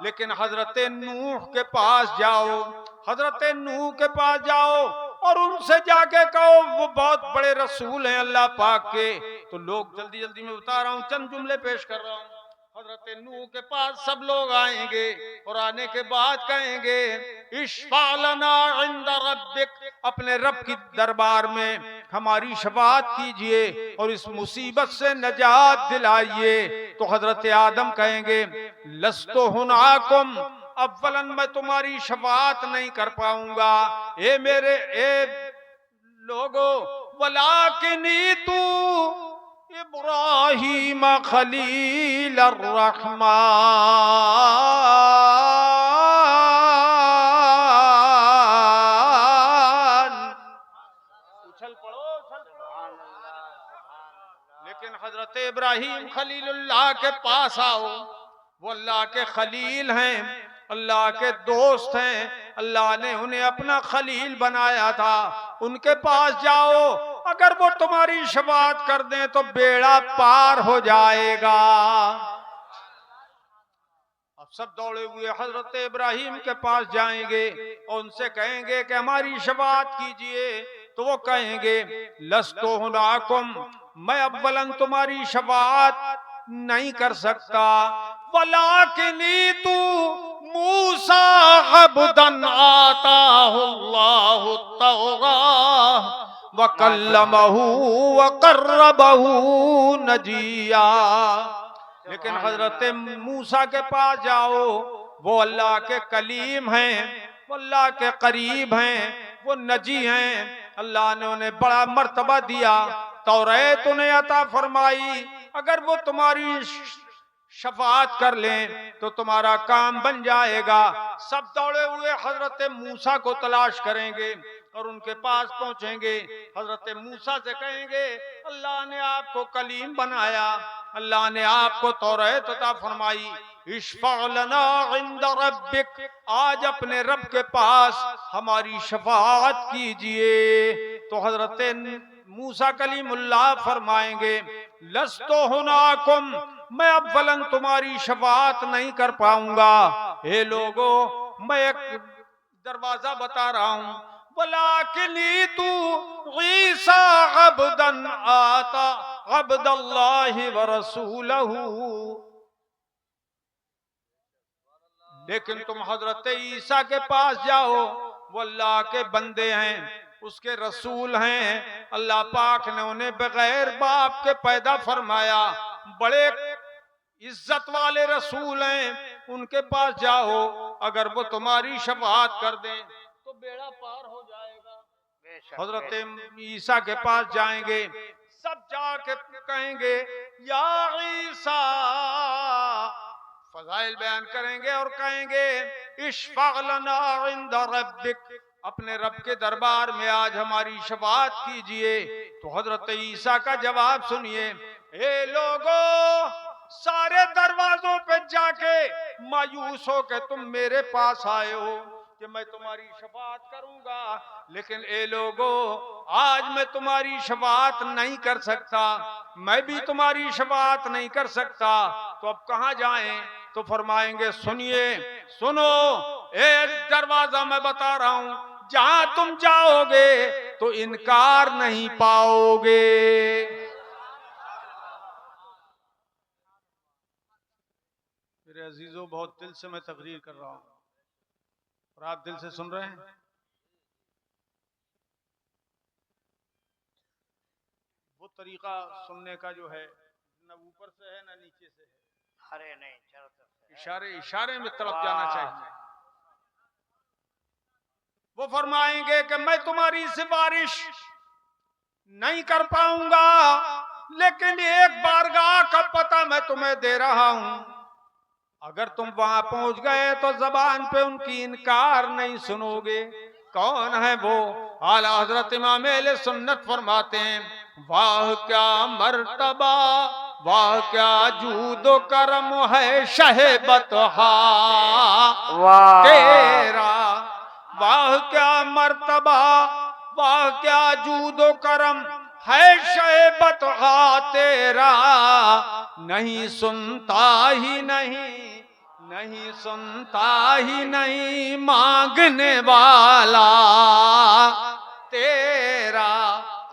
लेकिन हजरत नूह के पास जाओ, हजरत नूह के पास जाओ और उनसे जाके कहो वो बहुत बड़े रसूल हैं अल्लाह पाक के। तो लोग जल्दी जल्दी में बता रहा हूँ, चंद जुमले पेश कर रहा हूँ। हजरत नूह के पास सब लोग आएंगे और आने के बाद कहेंगे इश्फालना इंदा रब्बिक, अपने रब की दरबार में हमारी शफाअत कीजिए और इस मुसीबत से नजात दिलाइए। तो हजरत आदम कहेंगे लस्तो हुनाकुम, अव्वलन मैं तुम्हारी शफाअत नहीं कर पाऊंगा ए मेरे ए लोगो, वलाकिनी तू इब्राहीम खलील रहमान। उछल पड़ो, उछल पड़ो। लेकिन हजरत इब्राहीम खलीलुल्लाह के पास आओ, वो अल्लाह के खलील हैं, अल्लाह के दोस्त हैं, अल्लाह ने उन्हें अपना खलील बनाया था। उनके पास जाओ, अगर वो तुम्हारी शफाअत कर दें तो बेड़ा पार हो जाएगा। अब सब दौड़े हुए हजरत इब्राहीम के पास जाएंगे और उनसे कहेंगे कि हमारी शफाअत कीजिए। तो वो कहेंगे लस्तो हुनाकुम, मैं अव्वलन तुम्हारी शफाअत नहीं कर सकता, वलाकिनी तू मूसा अब्दन आताहुल्लाहु तौराह व कल्लमहू व कर्रबहू नजिया। लेकिन हजरत मूसा के पास जाओ, वो अल्लाह के कलीम हैं, वो अल्लाह के करीब हैं, वो नजी हैं, अल्लाह ने उन्हें बड़ा मर्तबा दिया, तौरात उन्हें अता फरमाई। अगर वो तुम्हारी शफाअत कर लें तो तुम्हारा काम बन जाएगा। सब दौड़े हुए हजरत मूसा को तलाश करेंगे और उनके पास पहुंचेंगे। हजरत मूसा से कहेंगे अल्लाह ने आपको कलीम बनाया, अल्लाह ने आपको तौरात अता फरमाई, इश्फा लना इंदा रब्बिक, आज अपने रब के पास हमारी शफाअत कीजिए। तो हजरत मूसा कलीमुल्लाह फरमाएंगे लस्तो हुनाकुम, मैं अव्वलन तुम्हारी शफाअत नहीं कर पाऊंगा। हे लोगो, मैं एक दरवाजा बता रहा हूं, वलाकिनी तू ईसा अब्दन आता अब्दुल्लाहि व रसूलहू, लेकिन तुम हजरत ईसा के पास जाओ, वो अल्लाह के बंदे हैं, उसके रसूल हैं। अल्लाह पाक ने उन्हें बगैर बाप के पैदा फरमाया, बड़े इज्जत वाले रसूल हैं, उनके पास जाओ, अगर वो तुम्हारी शफाअत कर दें तो बेड़ा पार हो जाएगा। हजरत ईसा के पास जाएंगे, सब जाके कहेंगे या ईसा, फजाइल बयान करेंगे और कहेंगे इश्फा लना इंदा रब्बिक, अपने रब के दरबार में आज हमारी शफाअत कीजिए। तो हजरत ईसा का जवाब सुनिए, ए लोगो, सारे दरवाजों पे जाके मायूस हो के तुम मेरे पास आए हो कि मैं तुम्हारी शफाअत करूंगा, लेकिन ए लोगो, आज मैं तुम्हारी शफाअत नहीं कर सकता, मैं भी तुम्हारी शफाअत नहीं कर सकता। तो अब कहां जाएं? तो फरमाएंगे सुनिए, सुनो, एक दरवाजा मैं बता रहा हूं, जहां तुम जाओगे तो इनकार नहीं पाओगे। मेरे अजीजों, बहुत दिल से मैं तकरीर कर रहा हूं और आप दिल से सुन रहे हैं। वो तरीका सुनने का जो है, न ऊपर से है न नीचे से है, अरे नहीं, चारों तरफ से इशारे इशारे में तरफ जाना चाहिए। वो फरमाएंगे कि मैं तुम्हारी सिफारिश नहीं कर पाऊंगा, लेकिन एक बारगाह का पता मैं तुम्हें दे रहा हूं, अगर तुम वहां पहुंच गए तो जबान पे उनकी इनकार नहीं सुनोगे। कौन है वो? आला हजरत इमाम अहले सुन्नत फरमाते हैं, वाह क्या मर्तबा, वाह क्या जूदो करम है शहबतहा तेरा, वाह क्या मर्तबा, वाह क्या जूदो करम है शहबतहा तेरा, नहीं सुनता ही नहीं नहीं सुनता ही नहीं मांगने वाला तेरा,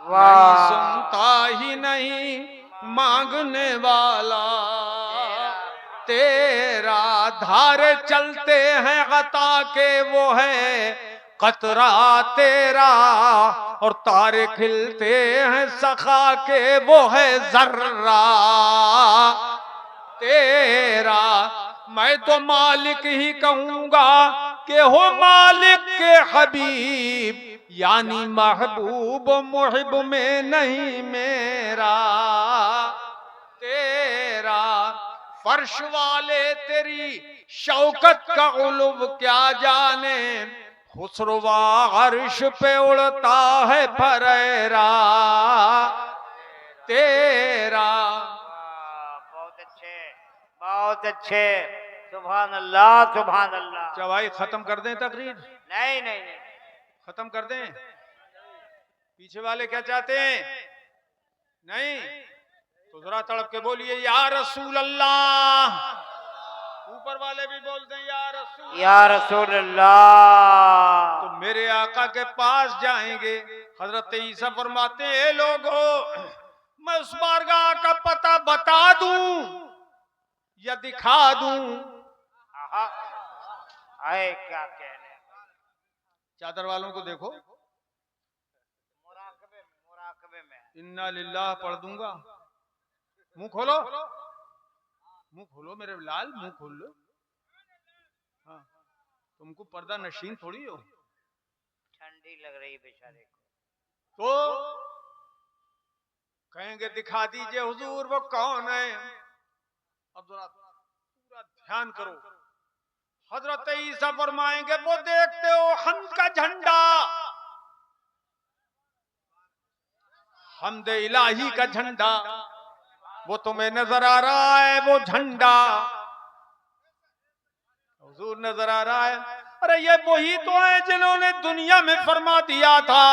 नहीं सुनता ही नहीं मांगने वाला तेरा, धारे चलते हैं अता के वो है कतरा तेरा, और तारे खिलते हैं सखा के वो है जर्रा तेरा। मैं तो मालिक ही कहूंगा कि हो मालिक के हबीब, यानी महबूब मुहिब में नहीं मेरा तेरा। फर्श वाले तेरी शौकत का उलूब क्या जाने, खुसरवा अर्श पे उड़ता है फरेरा तेरा। बहुत अच्छे, सुभान अल्लाह सुभान अल्लाह। क्या भाई खत्म कर दें तकरीर? नहीं नहीं नहीं, खत्म कर दें? पीछे वाले क्या चाहते हैं? नहीं तो जरा तड़प के बोलिए या रसूल अल्लाह। ऊपर वाले भी बोलते हैं या रसूल अल्लाह। तो मेरे आका के पास जाएंगे। हजरत ईसा फरमाते हैं लोगों, मैं उस बारगाह का पता बता दूं या दिखा दूं? आए क्या कहने, चादर वालों को देखो, मुराकबे में इन्ना लिल्लाह पढ़ दूंगा। मुंह खोलो, मुंह खोलो मेरे लाल, मुंह खोल लो। हाँ, तुमको पर्दा नशीन थोड़ी हो, ठंडी लग रही बेचारे को। तो कहेंगे दिखा दीजिए हुजूर वो कौन है। अब जरा पूरा ध्यान करो, हजरत ईसा फरमाएंगे वो देखते हो हम्द का झंडा, हम्द इलाही का झंडा, वो तुम्हें नजर आ रहा है, वो झंडा हुजूर नजर आ रहा है। अरे ये वही तो है जिन्होंने दुनिया में फरमा दिया था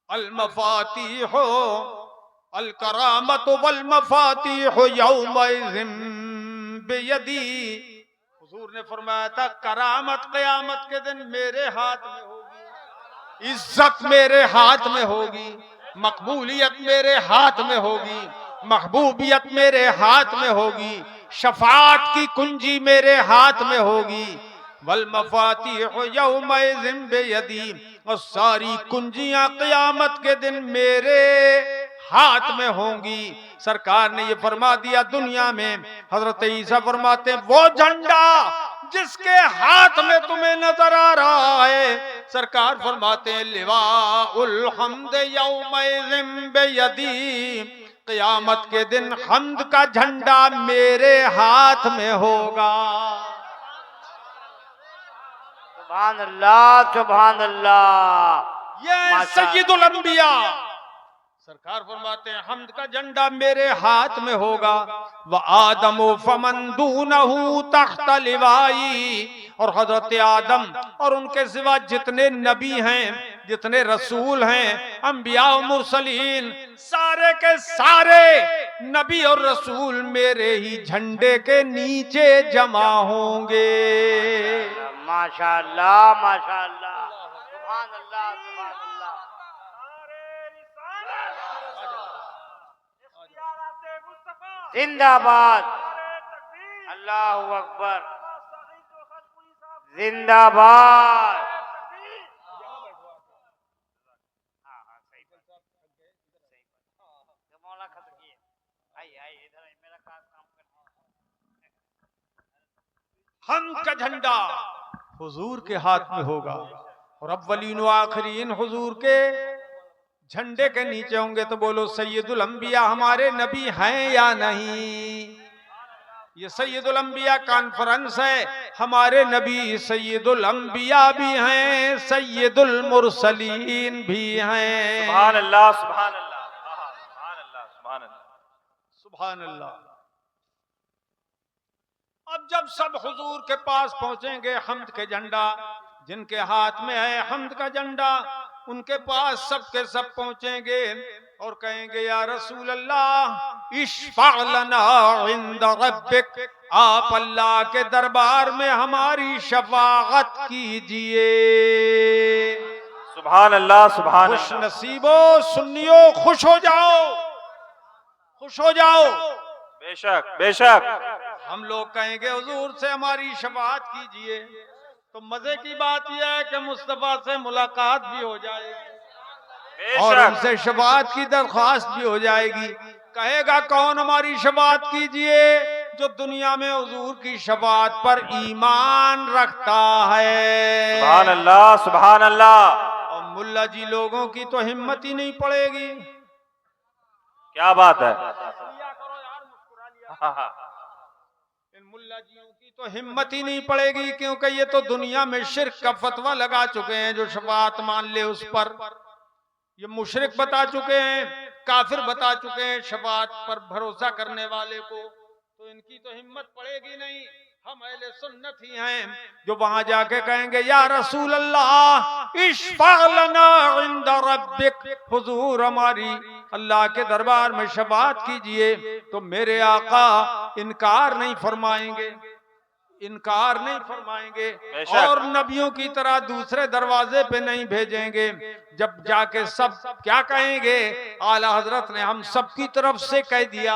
अल मफातीहो अल करामत वल मफातीहो यौमइज़िन बियदी। हुजूर ने फरमाया था करामत क़यामत के दिन मेरे हाथ में होगी, इज्जत मेरे हाथ में होगी, मकबूलियत मेरे हाथ में होगी, महबूबियत मेरे हाथ में होगी, शफाअत की कुंजी मेरे हाथ में होगी। वल मफातीह यौमइज़िन बियदी, और सारी कुंजियां क़यामत के दिन मेरे हाथ में होंगी। सरकार ने ये फरमा दिया दुनिया में। हजरत ईसा फरमाते वो झंडा जिसके हाथ में तुम्हें नजर आ रहा है, सरकार फरमाते हैं लिवाउल हम्द यौमइज़िन बियदी, क़यामत के दिन हम्द का झंडा मेरे हाथ में होगा। सुभान अल्लाह सुभान अल्लाह। ये सय्यदुल अंबिया, सरकार फरमाते हैं हम्द का झंडा मेरे हाथ में होगा। व आदम फमन दूनहु तख्त लिवाई, और हजरत आदम और उनके सिवा जितने नबी हैं, जितने रसूल हैं, अंबिया और मुरसलीन, सारे के सारे नबी और रसूल मेरे ही झंडे के नीचे जमा होंगे। माशाअल्लाह माशाअल्लाह, सुभान अल्लाह सुभान अल्लाह। जिंदाबाद, अल्लाहु अकबर, जिंदाबाद। मौला खत्म किए, आइए इधर मेरा काम कर। हम का झंडा हुजूर के हाथ में होगा, और अव्वलीन व आखिरीन हुजूर के झंडे के नीचे होंगे। तो बोलो सैयदुल अंबिया हमारे नबी हैं या नहीं? ये सैयदुल अंबिया कॉन्फ्रेंस है, हमारे नबी सैयदुल अंबिया भी हैं, सैयदुल मुरसलीन भी हैं। सुभान अल्लाह सुभान अल्लाह सुभान अल्लाह सुभान अल्लाह सुभान अल्लाह। अब जब सब हुजूर के पास पहुंचेंगे, हम्द के झंडा जिनके हाथ में है हम्द का झंडा, उनके पास सब के सब पहुंचेंगे और कहेंगे या रसूल अल्लाह इश्फा लना इंद रब्बिक, आप अल्लाह के दरबार में हमारी शफाअत कीजिए। सुभान अल्लाह, सुभान खुश अल्लाह। नसीबो सुन्नियो, खुश हो जाओ, खुश हो जाओ। बेशक बेशक। हम लोग कहेंगे हुजूर से हमारी शफाअत कीजिए, तो मजे की बात यह है कि मुस्तफा से मुलाकात भी हो जाएगी और बेशक उनसे शफाअत की दरख्वास्त भी हो जाएगी। कहेगा कौन हमारी शफाअत कीजिए? जो दुनिया में हुजूर की शफाअत पर ईमान रखता है। सुभान अल्लाह, सुभान अल्लाह। और मुल्ला जी लोगों की तो हिम्मत ही नहीं पड़ेगी। क्या बात है। हाँ, हाँ। इन मुल्ला जियों की तो हिम्मत ही नहीं पड़ेगी, क्योंकि ये तो दुनिया में शिर्क का फतवा लगा चुके हैं। जो शफाअत मान ले उस पर ये मुशरिक बता चुके हैं, काफिर बता चुके हैं शफाअत पर भरोसा करने वाले को। तो इनकी तो हिम्मत पड़ेगी नहीं। हम अहले सुन्नत ही हैं जो वहां जाके कहेंगे या रसूल अल्लाह इश्फा लना इंद रब्बिक, हुजूर हमारी अल्लाह के दरबार में शफाअत कीजिए। तो मेरे आका इनकार नहीं फरमाएंगे, इनकार नहीं फरमाएंगे बेशक। और नबियों की तरह दूसरे दरवाजे पे नहीं भेजेंगे। जब जाके सब क्या कहेंगे? आला हजरत ने हम सबकी तरफ से कह दिया,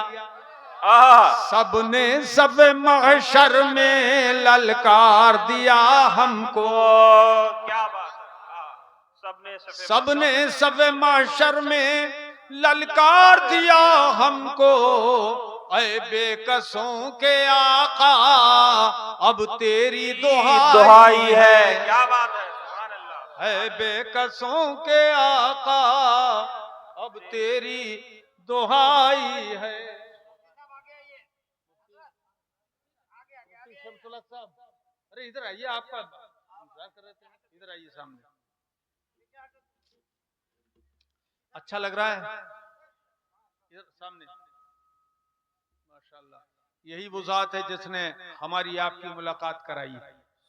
सबने सब महशर में ललकार दिया हमको। क्या बात। सबने सब महशर में ललकार दिया हमको, ऐ बेकसों के आका अब तेरी दुहाई है। क्या बात है। सुभान अल्लाह। ऐ बेकसों के आका अब तेरी दुहाई है। अरे इधर आइए, आपका इंतजार कर रहे थे, इधर आइए सामने। अच्छा लग रहा है इधर सामने। माशाल्लाह, यही वो जात है जिसने हमारी आपकी मुलाकात कराई।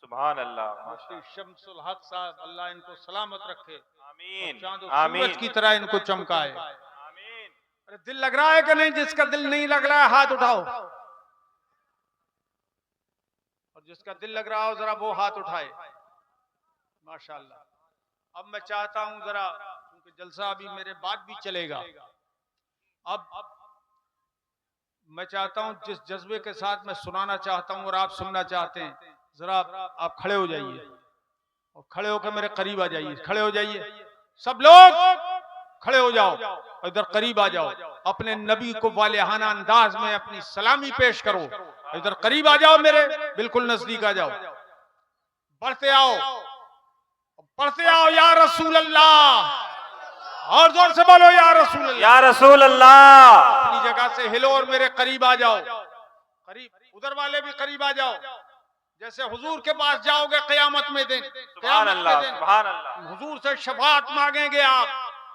सुभान अल्लाह। मुफ्ती शम्सुल हक साहब, अल्लाह इनको सलामत रखे, आमीन चांद और आमीन सूरज की तरह इनको चमकाए। आमीन। अरे दिल लग रहा है कि नहीं? जिसका दिल नहीं लग रहा है हाथ उठाओ, और जिसका दिल लग रहा हो जरा वो हाथ उठाए। माशाल्लाह। अब मैं चाहता हूं जरा, क्योंकि जलसा अभी मेरे बाद भी चलेगा, अब मैं चाहता हूं जिस जज्बे के साथ मैं सुनाना चाहता हूं और आप सुनना चाहते हैं, जरा आप खड़े हो जाइए और खड़े होकर मेरे करीब आ जाइए। खड़े हो जाइए, सब लोग खड़े हो जाओ और इधर करीब आ जाओ। अपने नबी को वालेहाना अंदाज में अपनी सलामी पेश करो। इधर करीब आ जाओ, मेरे बिल्कुल नजदीक आ जाओ। बढ़ते आओ, बढ़ते आओ। या रसूल अल्लाह, और जोर से बोलो या रसूल अल्लाह। या रसूल अल्लाह। अपनी जगह से हिलो और मेरे करीब आ जाओ। करीब, उधर वाले भी करीब आ जाओ। जैसे हुजूर के पास जाओगे क़यामत में दिन, सुभान अल्लाह, सुभान अल्लाह। हुजूर से शफाअत मांगेंगे आप,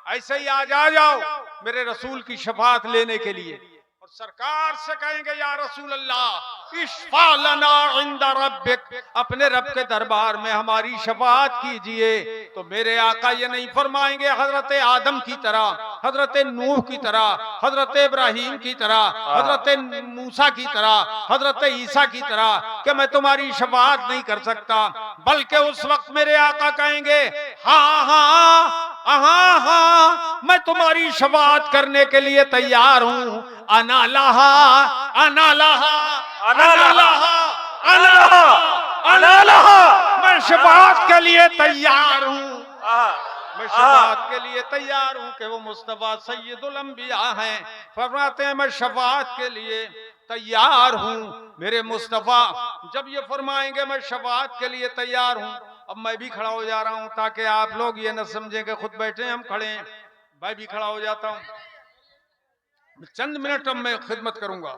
ऐसे ही आज आ जाओ मेरे रसूल की शफाअत लेने के लिए। और सरकार से कहेंगे या रसूल अल्लाह इश्फा लना इंद रब्बिक, अपने रब के दरबार में हमारी शफाअत कीजिए। तो मेरे आका ये नहीं फरमाएंगे हजरत आदम की तरह, हजरत नूह की तरह, हजरत इब्राहिम की तरह, हजरत मूसा की तरह, हजरत ईसा की तरह कि मैं तुम्हारी शफाअत नहीं कर सकता। बल्कि उस वक्त मेरे आका कहेंगे हाँ हाँ हाँ हाँ, मैं तुम्हारी शफाअत करने के लिए तैयार हूँ। अना लहा अना लहा अना लहा अना लहा अना लहा, मैं शफाअत के लिए तैयार हूँ। मैं शफाअत के लिए तैयार हूँ कि वो मुस्तफा सैयदुल अंबिया हैं। फरमाते हैं मैं शफाअत के लिए तैयार हूँ। मेरे मुस्तफा जब ये फरमाएंगे मैं शफाअत के लिए तैयार हूँ, अब मैं भी खड़ा हो जा रहा हूँ ताकि आप लोग ये न समझें कि खुद बैठे हैं हम खड़े हैं। मैं भी खड़ा हो जाता हूँ, चंद मिनट अब मैं खिदमत करूंगा।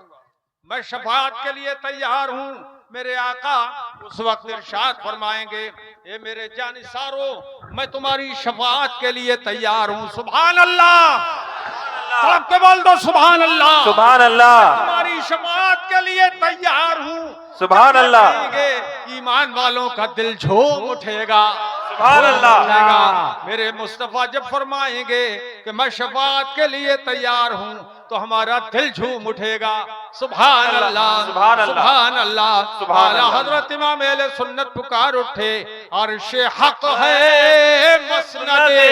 मैं शफाअत के लिए तैयार हूँ। मेरे आका उस वक्त इरशाद फरमाएंगे ये मेरे जानिसारो, मैं तुम्हारी शफाअत के लिए तैयार हूँ। सुभान अल्लाह, सबके बोल दो सुभान अल्लाह। सुभान अल्लाह। तुम्हारी शफाअत के लिए तैयार हूँ। सुभान अल्लाह। ईमान वालों का दिल झूम उठेगा। सुभान अल्लाह। मिलेगा। मेरे मुस्तफा जब फरमाएंगे कि मैं शफाअत के लिए तैयार हूँ तो हमारा दिल झूम उठेगा। सुभान अल्लाह, सुभान अल्लाह, सुभान अल्लाह। सुभान आला अल्लाह। हजरत इमाम अहले सुन्नत पुकार उठे, अर्शे हक है मसनदे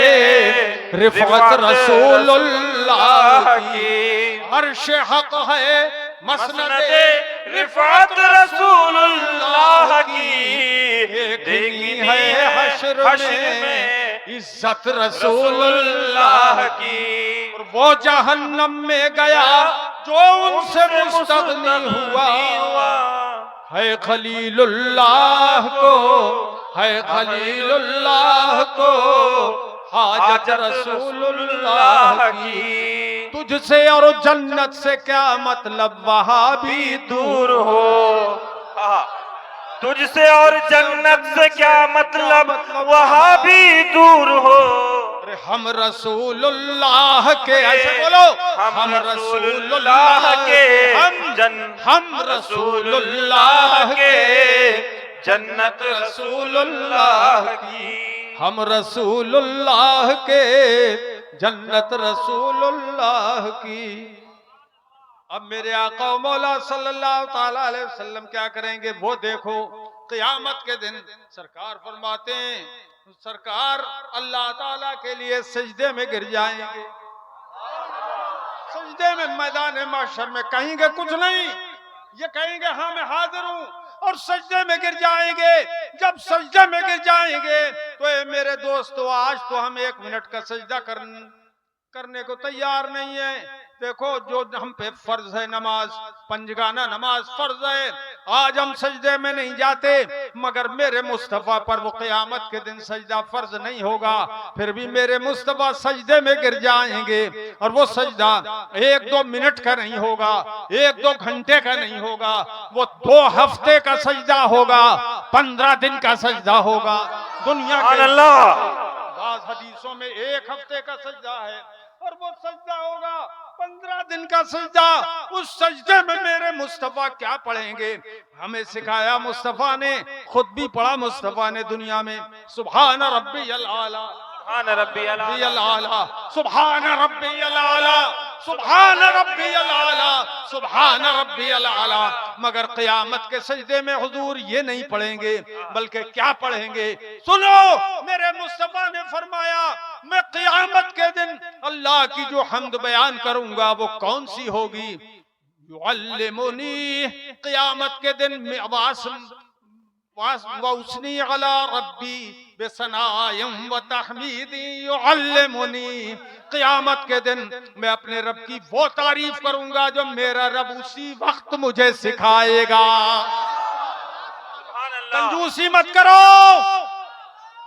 रिफत रसूलुल्लाह की, अर्शे हक है मसनदे रिफात रसूलुल्लाह की, देखनी है हश्र में इज्जत रसूलुल्लाह की। और वो जहन्नम में गया जो उनसे मुस्तगनी हुआ, है खलीलुल्लाह को, है खलीलुल्लाह को हाजत रसूलुल्लाह की। तुझसे और जन्नत से क्या मतलब, वहां भी दूर हो। तुझसे और जन्नत से क्या मतलब, वहां भी दूर हो। अरे हम रसूलुल्लाह के, ऐसे बोलो, हम रसूलुल्लाह के, हम रसूलुल्लाह के, जन्नत रसूलुल्लाह की, हम रसूलुल्लाह के, जन्नत रसूलुल्लाह की। अब मेरे आका मौला सल्लल्लाहु ताला अलैहि वसल्लम क्या करेंगे वो देखो। क़यामत के दिन सरकार फरमाते हैं, सरकार अल्लाह ताला के लिए सजदे में गिर जाएंगे। सजदे में मैदान माशर में कहेंगे कुछ नहीं, ये कहेंगे हाँ मैं हाजिर हूँ, और सजदे में गिर जाएंगे। जब सजदे में गिर जाएंगे तो ए मेरे दोस्तों, आज तो हम 1 मिनट का सजदा करने को तैयार नहीं है। देखो जो हम पे फर्ज है नमाज, पंजगाना नमाज फर्ज है, आज हम सजदे में नहीं जाते, मगर मेरे मुस्तफा पर वो क़यामत के दिन सजदा फर्ज नहीं होगा, फिर भी मेरे मुस्तफा सजदे में गिर जाएंगे। और वो सजदा 1-2 मिनट का नहीं होगा, 1-2 घंटे का नहीं होगा, वो 2 हफ्ते का सजदा होगा, 15 दिन का सजदा होगा। दुनिया के बाज़ हदीसों में 1 हफ्ते का सजदा है, और वो सजदा होगा 15 दिन का सजदा। उस सजदे में मेरे मुस्तफा क्या पढ़ेंगे, हमें सिखाया मुस्तफा ने, खुद भी पढ़ा मुस्तफा ने दुनिया में, सुभान रब्बियल आला, सुभान रब्बियल आला, सुभान रब्बियल आला, सुभान रब्बियल आला, सुभान रब्बियल आला। मगर क़यामत के सजदे में हुजूर ये नहीं पढ़ेंगे, बल्कि क्या पढ़ेंगे सुनो। मेरे मुस्तफा ने फरमाया, मैं क़यामत के दिन अल्लाह की जो हम्द बयान करूंगा वो कौन सी होगी। युअल्लिमुनी, क़यामत के दिन वउस्नी अला रब्बी बिसनायम व तहमीदी युअल्लिमुनी। क़यामत के दिन मैं अपने रब की वो तारीफ करूंगा जो मेरा रब उसी वक्त मुझे सिखाएगा। कंजूसी मत करो,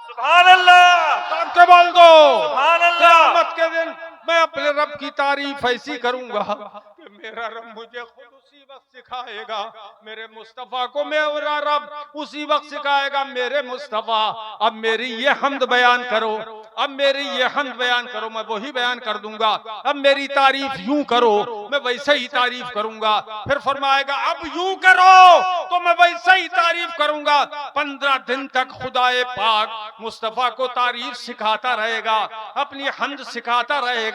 सुभान अल्लाह, सबके बोल दो सुभान अल्लाह। क़यामत के दिन मैं अपने रब की तारीफ ऐसी करूंगा कि मेरा रब मुझे खुद उसी वक्त सिखाएगा। मेरे मुस्तफा को मेरा रब उसी वक्त सिखाएगा, मेरे मुस्तफा अब मेरी ये हम्द बयान करो, अब मेरी ये हम्द बयान करो, मैं वही बयान कर दूंगा। अब मेरी तारीफ यूं करो, मैं वैसे ही तारीफ करूंगा। फिर फरमाएगा अब यूं करो, तो मैं वैसे ही तारीफ करूंगा। 15 दिन तक खुदाए पाक मुस्तफा को तारीफ सिखाता रहेगा, अपनी हम्द सिखाता रहेगा,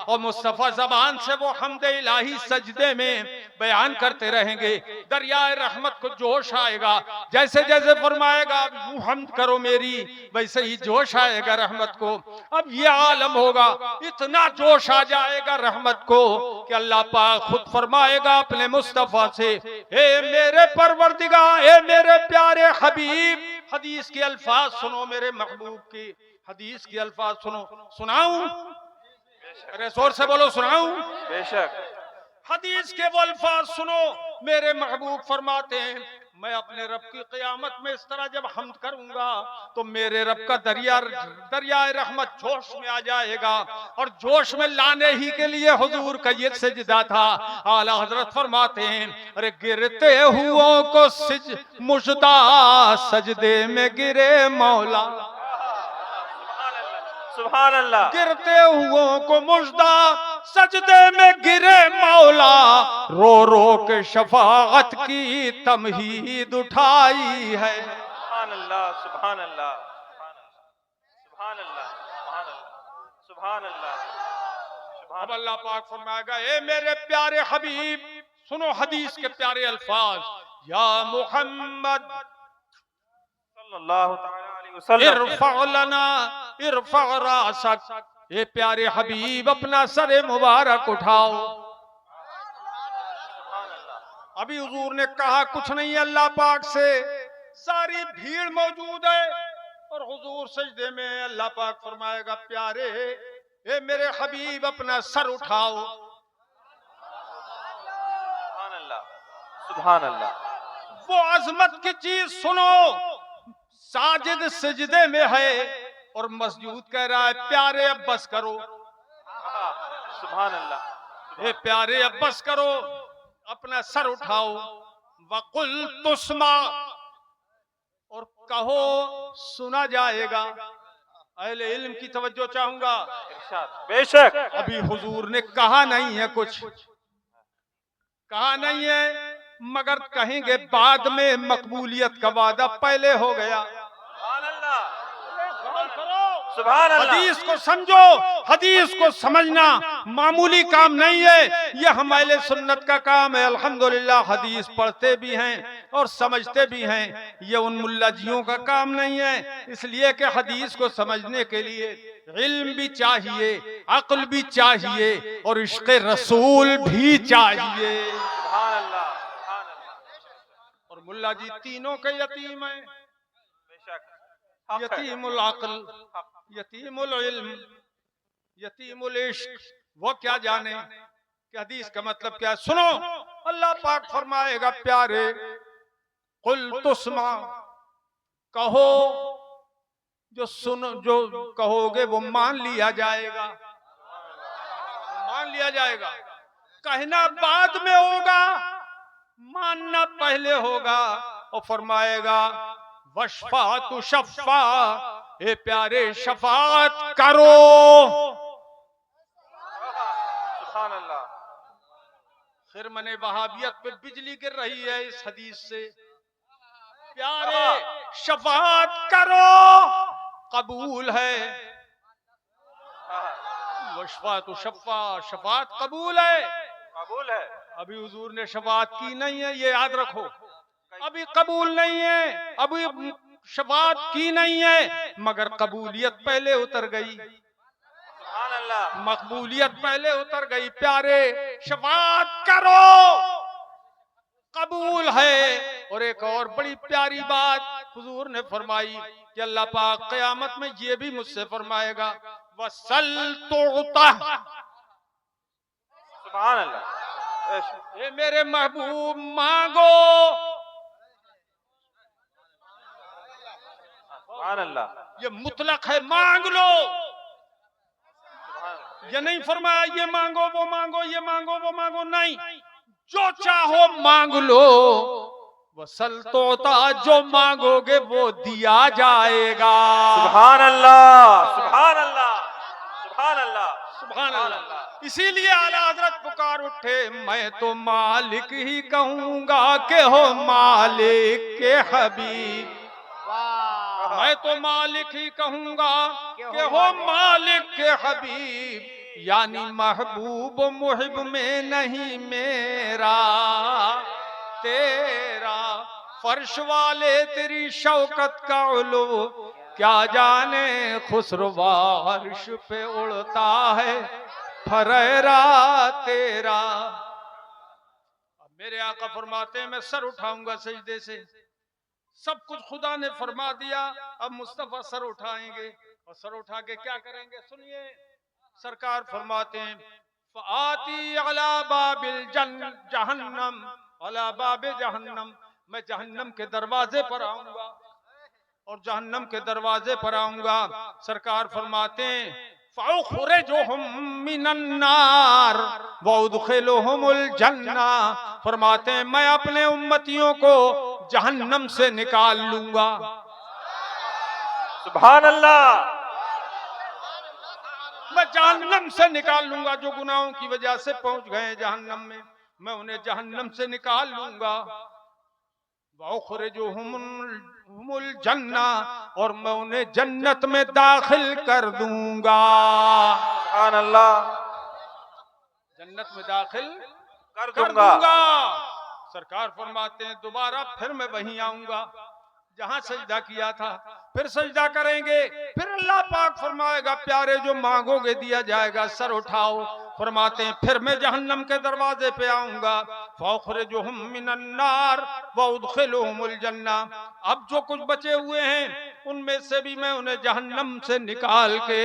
और मुस्तफा जबान से वो हम्द इलाही सजदे में बयान करते रहेंगे। दरियाए रहमत को जोश आएगा, जैसे जैसे फरमाएगा अब यूं हम्द करो मेरी, वैसे ही जोश आएगा रहमत को। अब ये आलम होगा, इतना जोश आ जाएगा रहमत को कि अल्लाह पाक खुद फरमाएगा अपने मुस्तफा से, ए मेरे परवरदिगार, ए मेरे प्यारे हबीब। हदीस के अल्फाज सुनो, मेरे महबूब की हदीस के अल्फाज सुनो। सुनाऊं? अरे जोर से बोलो, सुनाऊं? बेशक। हदीस के वो अल्फाज सुनो, मेरे महबूब फरमाते हैं, मैं अपने रब की क़यामत में इस तरह जब हम्द करूंगा तो मेरे रब का दरियाए रहमत जोश में आ जाएगा। और जोश में लाने ही के लिए हुजूर का ये सजदा था। आला हजरत फरमाते हैं, अरे गिरते हुओं को मुजदा सजदे में गिरे मौला, सुभान अल्लाह। गिरते हुओं को मुजदा सजदे में गिरे मौला, रो रो के शफाअत की तमहीद उठाई है। सुभान अल्लाह, सुभान अल्लाह। सुभान अल्लाह, सुभान अब अल्लाह पाक फरमाएगा, ए मेरे प्यारे हबीब, सुनो हदीस के प्यारे अल्फाज, या मोहम्मद सल्लल्लाहु तआला अलैहि वसल्लम, इरफा लना इरफा रासक, ए प्यारे हबीब अपना सर मुबारक उठाओ। सुभान अल्लाह, अभी हुजूर ने कहा कुछ नहीं है अल्लाह पाक से, सारी भीड़ मौजूद है और हुजूर सजदे में। अल्लाह पाक फरमाएगा, प्यारे ए मेरे हबीब अपना सर उठाओ। सुभान अल्लाह, सुभान अल्लाह, वो अजमत की चीज सुनो, साजिद सजदे में है और मसजूद कह रहा है, प्यारे अब बस करो, सुभान अल्लाह, ए प्यारे अब बस करो, अपना सर उठाओ। वकुल तुस्मा, और कहो सुना जाएगा। अहले इल्म की तवज्जो चाहूंगा, इरशाद, बेशक, अभी हुजूर ने कहा नहीं है, कुछ कहा नहीं है, मगर कहेंगे बाद में, मकबूलियत का वादा पहले हो गया। सुभान अल्लाह, सुभान अल्लाह, हदीस को समझो, हदीस को समझना मामूली काम नहीं है, यह हम अहले सुन्नत का काम है। अल्हम्दुलिल्लाह हदीस पढ़ते भी हैं और समझते भी हैं, ये उन मुल्लाजियों का काम नहीं है। इसलिए कि हदीस को समझने के लिए इल्म भी चाहिए, अक्ल भी चाहिए और इश्क़ रसूल भी चाहिए। सुभान अल्लाह, सुभान अल्लाह, और मुल्ला जी तीनों के यतीम हैं, बेशक, हक है, यतीमुल अक्ल, यतीमुल इल्म, यतीमुल इश्क। वो क्या जाने कि हदीस का मतलब क्या है। सुनो, अल्लाह पाक फरमाएगा, प्यारे कुल तुस्मा, कहो, जो सुनो, जो कहोगे वो मान लिया जाएगा, मान लिया जाएगा। कहना बाद में होगा, मानना पहले होगा। और फरमाएगा, वशफातु शफ़ा, ए प्यारे शफात करो। सुभान अल्लाह, फिर मने वहाबियत पे बिजली गिर रही है इस हदीस से। प्यारे शफात करो, कबूल है। वशफातु शफ़ा, शफात कबूल है। कबूल है, अभी हुजूर ने शफात की नहीं है, ये याद रखो, अभी कबूल नहीं है, अभी शफात की नहीं है, मगर कबूलियत पहले उतर गई, सुभान अल्लाह, मकबूलियत पहले उतर गई। प्यारे शफात करो, कबूल है। और एक और बड़ी प्यारी बात हुजूर ने फरमाई कि अल्लाह पाक क़यामत में ये भी मुझसे फरमाएगा, वसल तुअता, सुभान अल्लाह, बेशक, ये मेरे महबूब मांगो। सुभान अल्लाह, ये मुतलक है, मांग लो। सुभान अल्लाह, ये नहीं फरमाया ये मांगो वो मांगो, ये मांगो वो मांगो, नहीं, जो चाहो मांग लो। वसल तोता, जो मांगोगे वो दिया जाएगा। सुभान अल्लाह, सुभान अल्लाह, सुभान अल्लाह, सुभान अल्लाह। इसीलिए आला हजरत पुकार उठे, मैं तो मालिक ही कहूंगा के हो मालिक के हबीब, वाह, मैं तो मालिक ही कहूंगा कि हो मालिक के हबीब, यानी महबूब मुहिब में नहीं मेरा तेरा। फर्श वाले तेरी शौकत का उलू, क्या जाने खुसरवा अर्श पे उड़ता है फरेरा तेरा। अब मेरे आका फरमाते हैं, मैं सर उठाऊंगा सजदे से, सब कुछ खुदा ने फरमा दिया, अब मुस्तफा सर उठाएंगे। और सर उठा के क्या करेंगे, सुनिए, सरकार फरमाते हैं, फ़आती अला बाबिल जहन्नम, अला बाबे जहन्नम, मैं जहन्नम के दरवाजे पर आऊंगा और जहन्नम के दरवाजे पर आऊंगा। सरकार फरमाते हैं, फ़अख़रिजुहुम मिनन्नार वअदख़िलुहुमुल जन्ना, फरमाते हैं मैं अपने उम्मतियों को जहन्नम से निकाल लूंगा। सुभान अल्लाह, मैं जहन्नम से निकाल लूंगा, जो गुनाहों की वजह से पहुंच गए जहन्नम में, मैं उन्हें जहन्नम से निकाल लूंगा। वउखरिजुहुमुल जन्ना, और मैं उन्हें जन्नत में दाखिल कर दूंगा। सुभान अल्लाह। जन्नत में दाखिल कर कर दूंगा। दूंगा। सरकार फरमाते हैं दोबारा फिर मैं वहीं आऊंगा जहां सजदा किया था, फिर सजदा करेंगे, फिर अल्लाह पाक फरमाएगा प्यारे जो मांगोगे दिया जाएगा, सर उठाओ। फरमाते हैं फिर मैं जहन्नम के दरवाजे पे आऊंगा, फौखरिजुहुम मिनन्नार वउदखिलुहुमुल जन्ना। अब जो कुछ बचे हुए हैं उनमें से भी मैं उन्हें जहन्नम से निकाल के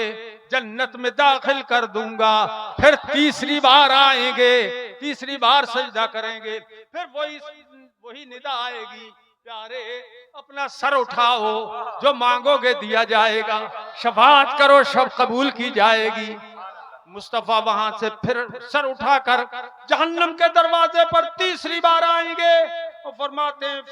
जन्नत में दाखिल कर दूंगा। फिर तीसरी बार आएंगे, तीसरी बार सजदा करेंगे, फिर वही निदा आएगी प्यारे अपना सर उठाओ, जो मांगोगे दिया जाएगा, शफाअत करो सब कबूल की जाएगी। मुस्तफा वहां से फिर सर उठाकर जहन्नम के दरवाजे पर तीसरी बार आएंगे और फरमाते हैं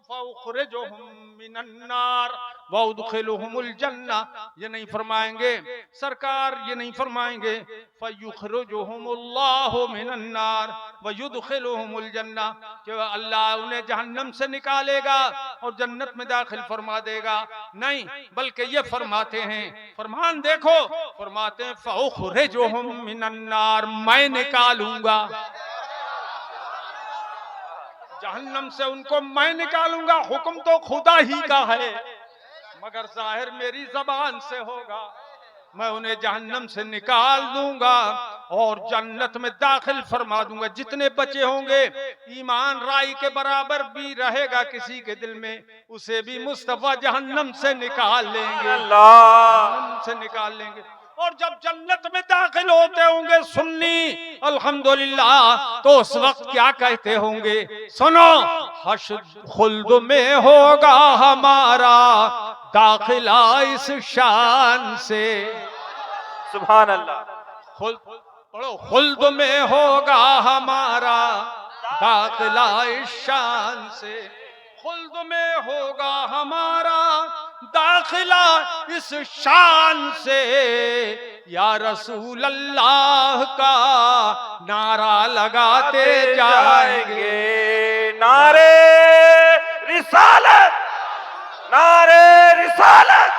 फौखरिजुहुम मिनन्नार वउदखिलुहुमुल जन्ना। ये नहीं फरमाएंगे सरकार, ये नहीं फरमाएंगे फयुखरिजुहुमुल्लाहु मिनन्नार वयुदखिलुहुमुल जन्ना, कि अल्लाह उन्हें जहन्नम से निकालेगा और जन्नत में दाखिल फरमा देगा। नहीं, बल्कि ये फरमाते हैं, फरमान देखो, फरमाते हैं फउखरिजुहुम मिनन्नार, मैं निकालूंगा जहन्नम से, उनको मैं निकालूंगा। हुक्म तो खुदा ही का है मगर जाहिर मेरी जबान से होगा। मैं उन्हें जहन्नम से निकाल दूंगा और जन्नत में दाखिल फरमा दूंगा। जितने बचे होंगे, ईमान राई के बराबर भी रहेगा किसी के दिल में, उसे भी मुस्तफा जहन्नम से निकाल लेंगे, जहन्नम से निकाल लेंगे। और जब जन्नत में दाखिल होते होंगे सुन्नी अल्हम्दुलिल्लाह, तो उस वक्त क्या कहते होंगे सुनो, हश्र खुल्द में होगा हमारा दाखिला इस शान से। सुभान अल्लाह। पढ़ो, खुल्द में होगा हमारा दाखिला इस शान से, खुल्द में होगा हमारा दाखिला इस शान से। या रसूल अल्लाह का नारा लगाते जाएंगे, नारे रिसालत, नारे रिसालत,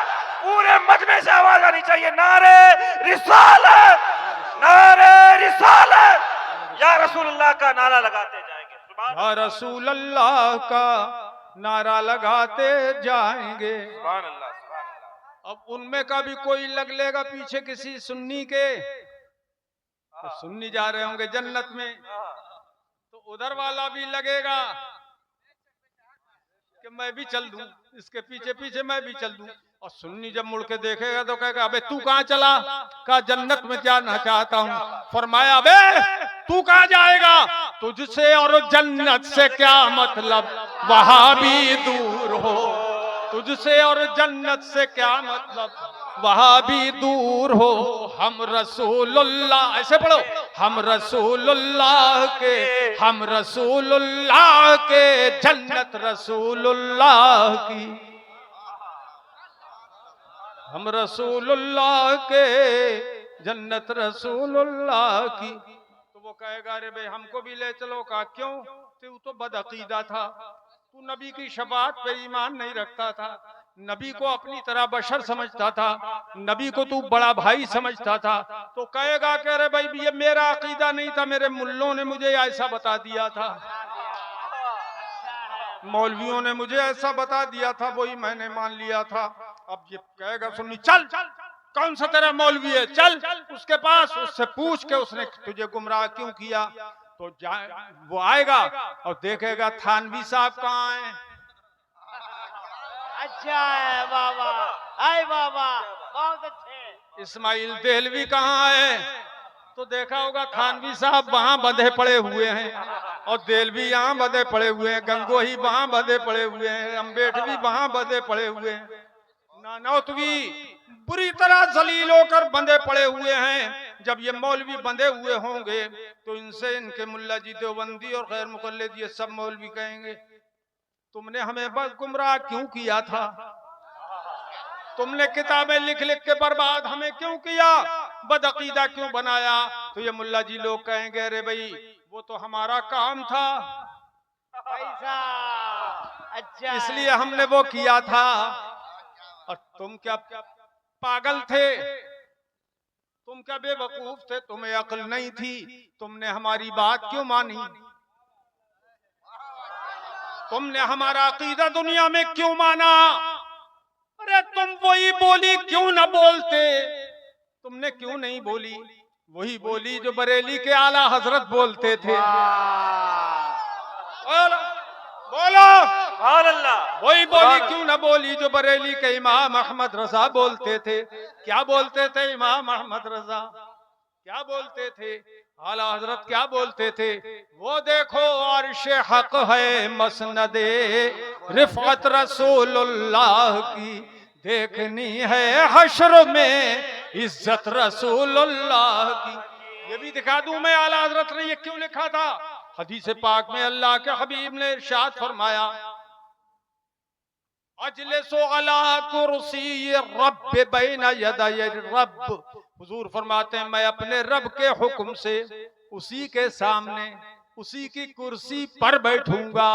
पूरे मजमे से आवाज आनी चाहिए, नारे रिसालत, नारे रिसालत, या रसूलुल्लाह का नारा लगाते जाएंगे। सुभान या रसूल अल्लाह का नारा लगाते जाएंगे। सुभान अल्लाह, सुभान अल्लाह। अब उनमें का भी कोई लग लेगा पीछे किसी सुन्नी के, तो सुन्नी जा रहे होंगे जन्नत में, तो उधर वाला भी लगेगा कि मैं भी चल दूं, इसके पीछे पीछे मैं भी चल दूं। और सुन्नी जब मुड़ के देखेगा तो कहेगा अबे तू कहाँ चला? कहा जन्नत में जाना चाहता हूँ। फरमाया अबे तू कहाँ जाएगा? तुझसे और जन्नत से क्या मतलब, वहां भी दूर हो। तुझसे और जन्नत से क्या मतलब, वहां भी दूर हो। हम रसूलुल्लाह, ऐसे पढ़ो, हम रसूलुल्लाह के, हम रसूलुल्लाह के, जन्नत रसूलुल्लाह की, हम रसूलुल्लाह के, जन्नत रसूलुल्लाह की। तो वो कहेगा अरे भाई हमको भी ले चलो। कहा क्यों? तू तो बदअकीदा था, तू नबी की शफाअत पे ईमान नहीं रखता था, नबी को अपनी तरह बशर समझता था, नबी को तू बड़ा भाई समझता था। तो कहेगा कि अरे भाई ये मेरा अकीदा नहीं था, मेरे मुल्लों ने मुझे ऐसा बता दिया था, मौलवियों ने मुझे ऐसा बता दिया था, वही मैंने मान लिया था। अब ये कहेगा सुन्नी चल, कौन सा तेरा मौलवी है, चल उसके पास, उससे पूछ के उसने तुझे गुमराह क्यों किया। तो वो आएगा और देखेगा थानवी साहब कहाँ है। अच्छा है बाबा, हाय बाबा, बहुत अच्छे। इस्माइल देहलवी कहाँ है? तो देखा होगा थानवी साहब वहां बंधे पड़े हुए हैं और देहलवी यहाँ बंधे पड़े हुए हैं, गंगोही वहां बंधे पड़े हुए हैं, अम्बेडवी वहां बंधे पड़े हुए हैं, नानौतवी बुरी तरह जलील होकर बंधे पड़े हुए हैं। जब ये मौलवी बंधे हुए होंगे तो इनसे इनके मुल्ला जी देवबंदी और गैर मुकल्लिद ये सब मौलवी कहेंगे तुमने हमें बस गुमराह क्यों किया था, तुमने किताबें लिख लिख के बर्बाद हमें क्यों किया, बदअकीदा क्यों बनाया। तो ये मुल्ला जी लोग कहेंगे अरे भाई वो तो हमारा काम था, पैसा अच्छा इसलिए हमने वो किया था। और तुम क्या पागल थे, तुम क्या बेवकूफ थे, तुम्हें अक्ल नहीं थी, तुमने हमारी बात क्यों मानी? तुमने हमारा अकीदा दुनिया में क्यों माना? अरे तुम वही बोली क्यों न बोलते? तुमने क्यों नहीं बोली वही बोली जो बरेली के आला हजरत बोलते थे? बोलो बोलो, सुभान अल्लाह। वही बोली सुभान क्यों न बोली जो बरेली के इमाम अहमद रजा बोलते थे? क्या बोलते थे इमाम अहमद रजा? क्या बोलते थे आला हजरत? क्या बोलते थे? वो देखो अर्श हक है मसनदे रिफअत रसूलुल्लाह की, देखनी है हश्र में इज्जत रसूलुल्लाह की। ये भी दिखा दूं मैं आला हजरत ने ये क्यों लिखा था। हदीस पाक में अल्लाह के हबीब ने इरशाद फरमाया, अजलिसु अला कुर्सी रब बैन यदय रब। हुजूर फरमाते हैं मैं अपने रब के हुक्म से उसी के सामने उसी की कुर्सी पर बैठूंगा।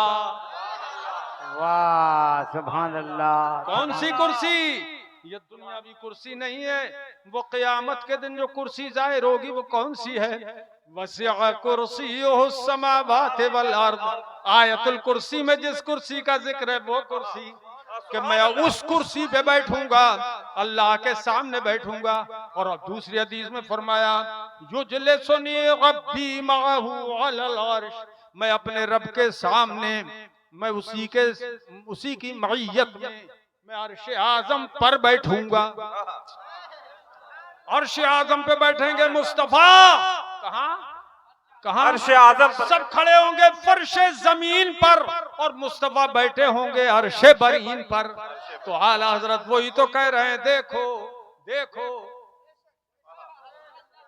वाह सुभान अल्लाह। कौन सी कुर्सी? ये दुनियावी कुर्सी नहीं है, वो क़यामत के दिन जो कुर्सी जाहिर होगी वो कौन सी है? वसिअ कुर्सियुहु समावाति वल अर्द। आयतुल कुर्सी में जिस कुर्सी का जिक्र है वो कुर्सी कि मैं उस कुर्सी पे बैठूंगा, अल्लाह के सामने बैठूंगा। और दूसरी हदीस में फरमाया, युजलिसुनी रब्बी मअहू अलल अर्श। मैं अपने रब के सामने मैं उसी की मईयत में मैं अर्श आजम पर बैठूंगा। अर्श आजम पे बैठेंगे मुस्तफा। कहाँ कहाँ? अर्श आजम पर। सब खड़े होंगे फर्शे जमीन पर और मुस्तफा बैठे होंगे अर्शे बरीन पर। तो आला हजरत वही तो कह रहे हैं, देखो देखो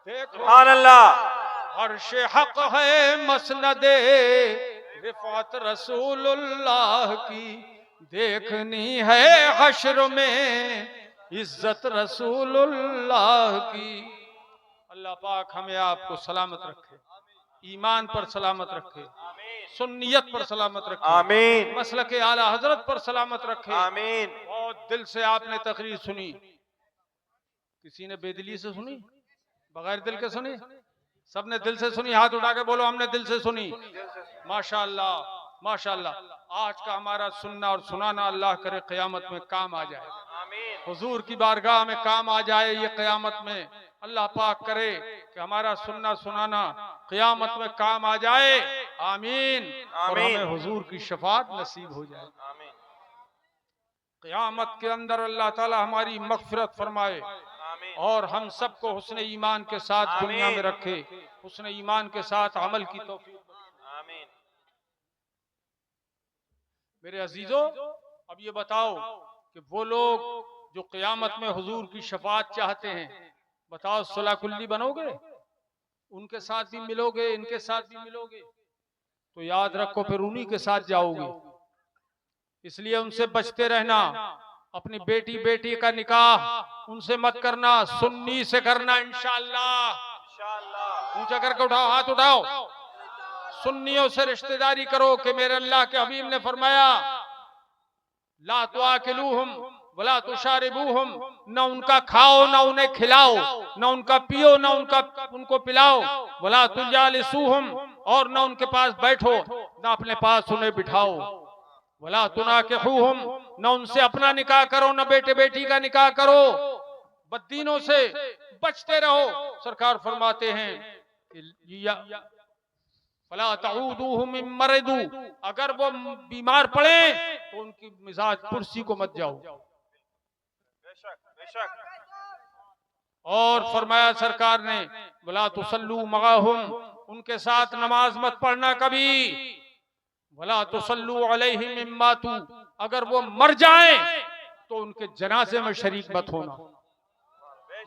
देखो सुभान अल्लाह। अर्शे हक है मसनदे रिफअत रसूलुल्लाह की, देखनी है हश्र में इज्जत रसूलुल्लाह की। अल्लाह पाक हमें आपको सलामत रखे, ईमान पर सलामत रखे, सुन्नियत पर सलामत रखे, आमीन मसलक आला हजरत पर सलामत रखे। आमीन। बहुत दिल से आपने तकरीर सुनी। किसी ने बेदिली से सुनी? बगैर दिल के सुनी? सबने दिल से सुनी? हाथ उठा के बोलो हमने दिल से सुनी। माशाअल्लाह माशाअल्लाह। आज का हमारा सुनना और सुनाना अल्लाह करे क़यामत में काम आ जाए, आमीन हुजूर की बारगाह में काम आ जाए। ये क़यामत में अल्लाह पाक करे कि हमारा सुनना सुनाना क़यामत में काम आ जाए। आमीन। और आमीन। हमें हुजूर की शफाअत नसीब हो जाए। आमीन क़यामत के अंदर अल्लाह ताला हमारी मग़फ़िरत फरमाए आमीन और हम सबको हुस्न ईमान के साथ दुनिया में रखे, हुस्न ईमान के साथ अमल की तौफीक। आमीन। मेरे अजीजों, अब ये बताओ कि वो लोग जो क़यामत में हुजूर की शफाअत चाहते हैं, बताओ सुलह कुल्ली बनोगे? उनके साथ भी मिलोगे, इनके साथ भी मिलोगे? तो याद रखो फिर उन्हीं के साथ जाओगे। इसलिए उनसे बचते रहना। अपनी बेटी का निकाह उनसे मत करना, सुन्नी से करना इंशाअल्लाह। इंशाअल्लाह। ऊंचा करके उठाओ, हाथ उठाओ। सुन्नियों से रिश्तेदारी करो कि मेरे अल्लाह के हबीब ने फरमाया, ला तुआकिलूहुम वला तुशारिबूहुम। न उनका खाओ, न उन्हें खिलाओ, न उनका पियो, न उनको पिलाओ। वला तुजालिसूहुम, और न उनके पास बैठो, न अपने पास उन्हें बिठाओ। वला तुनाकिहुहुम, न उनसे अपना निकाह करो, न बेटे बेटी का निकाह करो। बददीनों से बचते रहो। सरकार फरमाते हैं कि फला तऊदूहुम मिन मरदू, अगर वो बीमार पड़े तो उनकी मिजाज कुर्सी को मत जाओ। बेशक बेशक। और फरमाया सरकार ने, वला तुसल्लू मगाहुम, उनके साथ नमाज मत पढ़ना कभी। वला तुसल्लू अलैहिम इम्मातू, अगर वो मर जाएं तो उनके जनाजे में शरीक मत होना।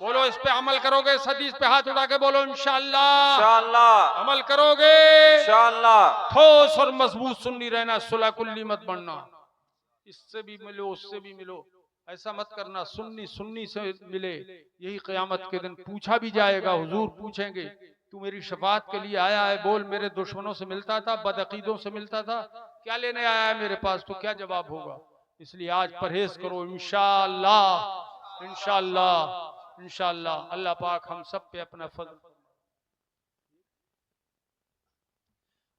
बोलो इस पे अमल करोगे? इस हदीस पे हाथ उठा के बोलो इंशाअल्लाह। इंशाअल्लाह। अमल करोगे? इंशाअल्लाह। ठोस और मजबूत सुन्नी रहना, सुलह कुल्ली मत बनना। इससे भी मिलो, उससे भी मिलो, ऐसा मत करना। सुन्नी सुन्नी से मिले, यही क़यामत के दिन पूछा भी जाएगा। हुजूर पूछेंगे तू मेरी शफाअत के लिए आया है, बोल मेरे दुश्मनों से मिलता था, बदअकीदों से मिलता था, क्या लेने आया है मेरे पास, तो क्या जवाब होगा। इसलिए आज परहेज करो, इंशाअल्लाह इंशाअल्लाह इंशाअल्लाह। अल्लाह पाक हम सब पे अपना फजल।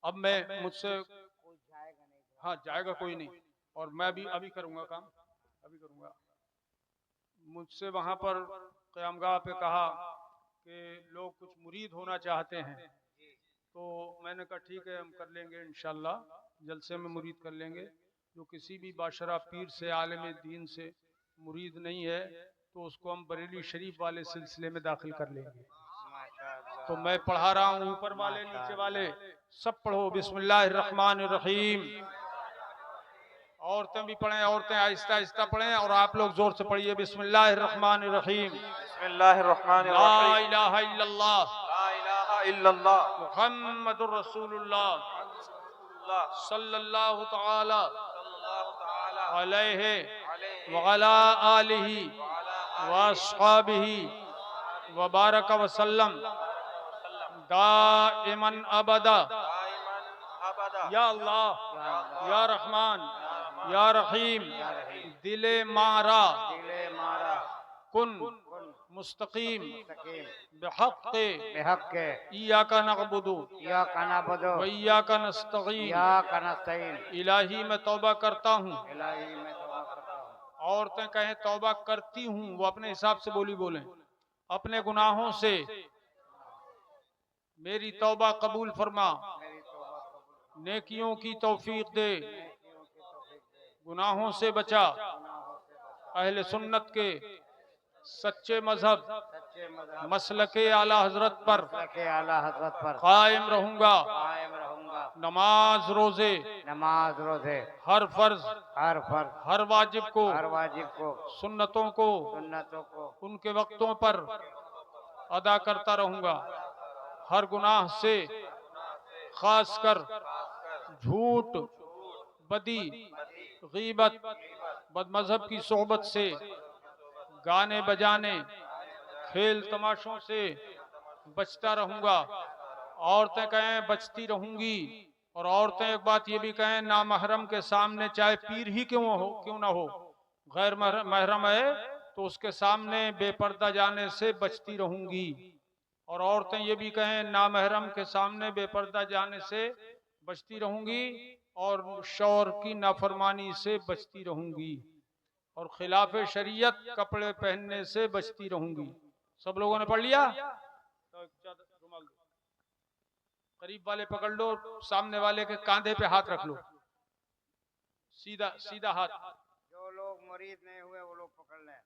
अब मैं मुझसे, कोई जाएगा नहीं। हाँ जाएगा कोई नहीं, और मैं भी अभी करूंगा काम, अभी करूंगा। मुझसे वहां पर क़यामगाह पे कहा कि लोग कुछ मुरीद होना चाहते हैं, तो मैंने कहा ठीक है हम कर लेंगे इंशाअल्लाह, जलसे में मुरीद कर लेंगे। जो किसी भी बाशरा पीर से, आलिम दीन से मुरीद नहीं है, तो उसको हम बरेली शरीफ वाले सिलसिले में दाखिल कर लेंगे। माशाअल्लाह। तो मैं पढ़ा रहा हूँ, ऊपर वाले नीचे वाले सब पढ़ो। बिस्मिल्लाहिर्रहमानिर्रहीम। औरतें भी पढ़ें, औरतें आहिस्ता आहिस्ता पढ़ें, और आप लोग जोर से पढ़िए। बिस्मिल्लाहिर्रहमानिर्रहीम। ला बिस्मिल्लाहिर्रहमानिर्रहीम। इलाहा इल्लल्लाह ला इलाहा इल्लल्लाह मुहम्मदुर रसूलुल्लाह सल्लल्लाहु तआला सल्लल्लाहु तआला अलैहि अलैहि व अला आलिहि व अस्हाबिहि व बारक वसल्लम दाइमन अबदा। दाइमन अबदा। या अल्लाह या रहमान या रहीम, दिले मारा दिले मारा कुन मुस्तकीम मुस्तकीम बिहक़्क़ि बेहक के इय्याका नअबुदु या काना बदो व इय्याका नस्तईन। या कनस्तईन। इलाही मैं तौबा करता हूँ। इलाही मैं तौबा करता हूँ। औरतें कहें तौबा करती हूँ, वो अपने हिसाब से बोलें, अपने गुनाहों से मेरी तौबा कबूल फरमा, मेरी तौबा कबूल। नेकियों की तौफीक दे, नेकियों की तौफीक दे। गुनाहों से बचा। गुनाहों से बचा। अहले सुन्नत के सच्चे मजहब सच्चे मज़हब मसलके आला हजरत पर के आला हजरत पर कायम रहूंगा। कायम रहूंगा। नमाज रोजे नमाज रोजे हर फर्ज हर फर्ज हर वाजिब को, हर वाजिब को, सुन्नतों को सुन्नतों को उनके वक्तों पर अदा करता रहूंगा। हर गुनाह से, खासकर झूठ, बदी, गीबत, बदमजहब की सोहबत से, गाने बजाने, खेल तमाशों से बचता रहूंगा। औरतें कहें बचती रहूंगी, और औरतें एक बात ये भी कहें, नामहरम के सामने चाहे पीर ही क्यों ना हो, गैर महरम है तो उसके सामने बेपर्दा जाने से बचती रहूंगी। और औरतें ये भी कहें नामहरम के सामने बेपर्दा जाने से बचती रहूंगी, और शौहर की नाफरमानी से बचती रहूंगी, और खिलाफ शरीयत कपड़े पहनने से बचती रहूंगी। सब लोगों ने पढ़ लिया? तो रुमाल दो, करीब वाले पकड़ लो, सामने वाले के कांधे पे हाथ रख लो, सीधा सीधा हाथ जो लोग मुरीद नहीं हुए वो लोग पकड़ लें।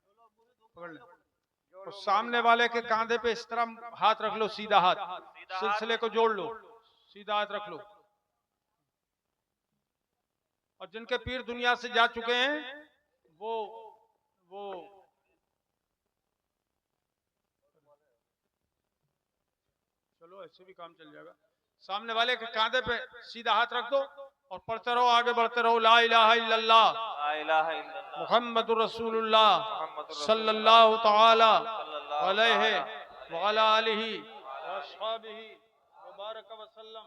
पकड़ ले। जो और लोग सामने वाले के कांधे पे इस तरह हाथ रख लो, सीधा हाथ, सिलसिले को जोड़ लो, सीधा हाथ रख लो। और जिनके पीर दुनिया से जा चुके हैं वो चलो ऐसे भी काम चल जाएगा। सामने वाले के कांधे पे सीधा हाथ रख दो और पढ़ते रहो, आगे बढ़ते रहो। ला इलाहा इल्लल्लाह ला इलाहा इल्लल्लाह मुहम्मदुर रसूलुल्लाह मुहम्मदुर सल्लल्लाहु तआला सल्लल्लाहु अलैहि तआला व अला आलिहि व अस्हाबिहि व बारक वसल्लम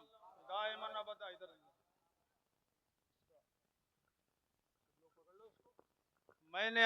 दाइमन अबदा। इधर मैंने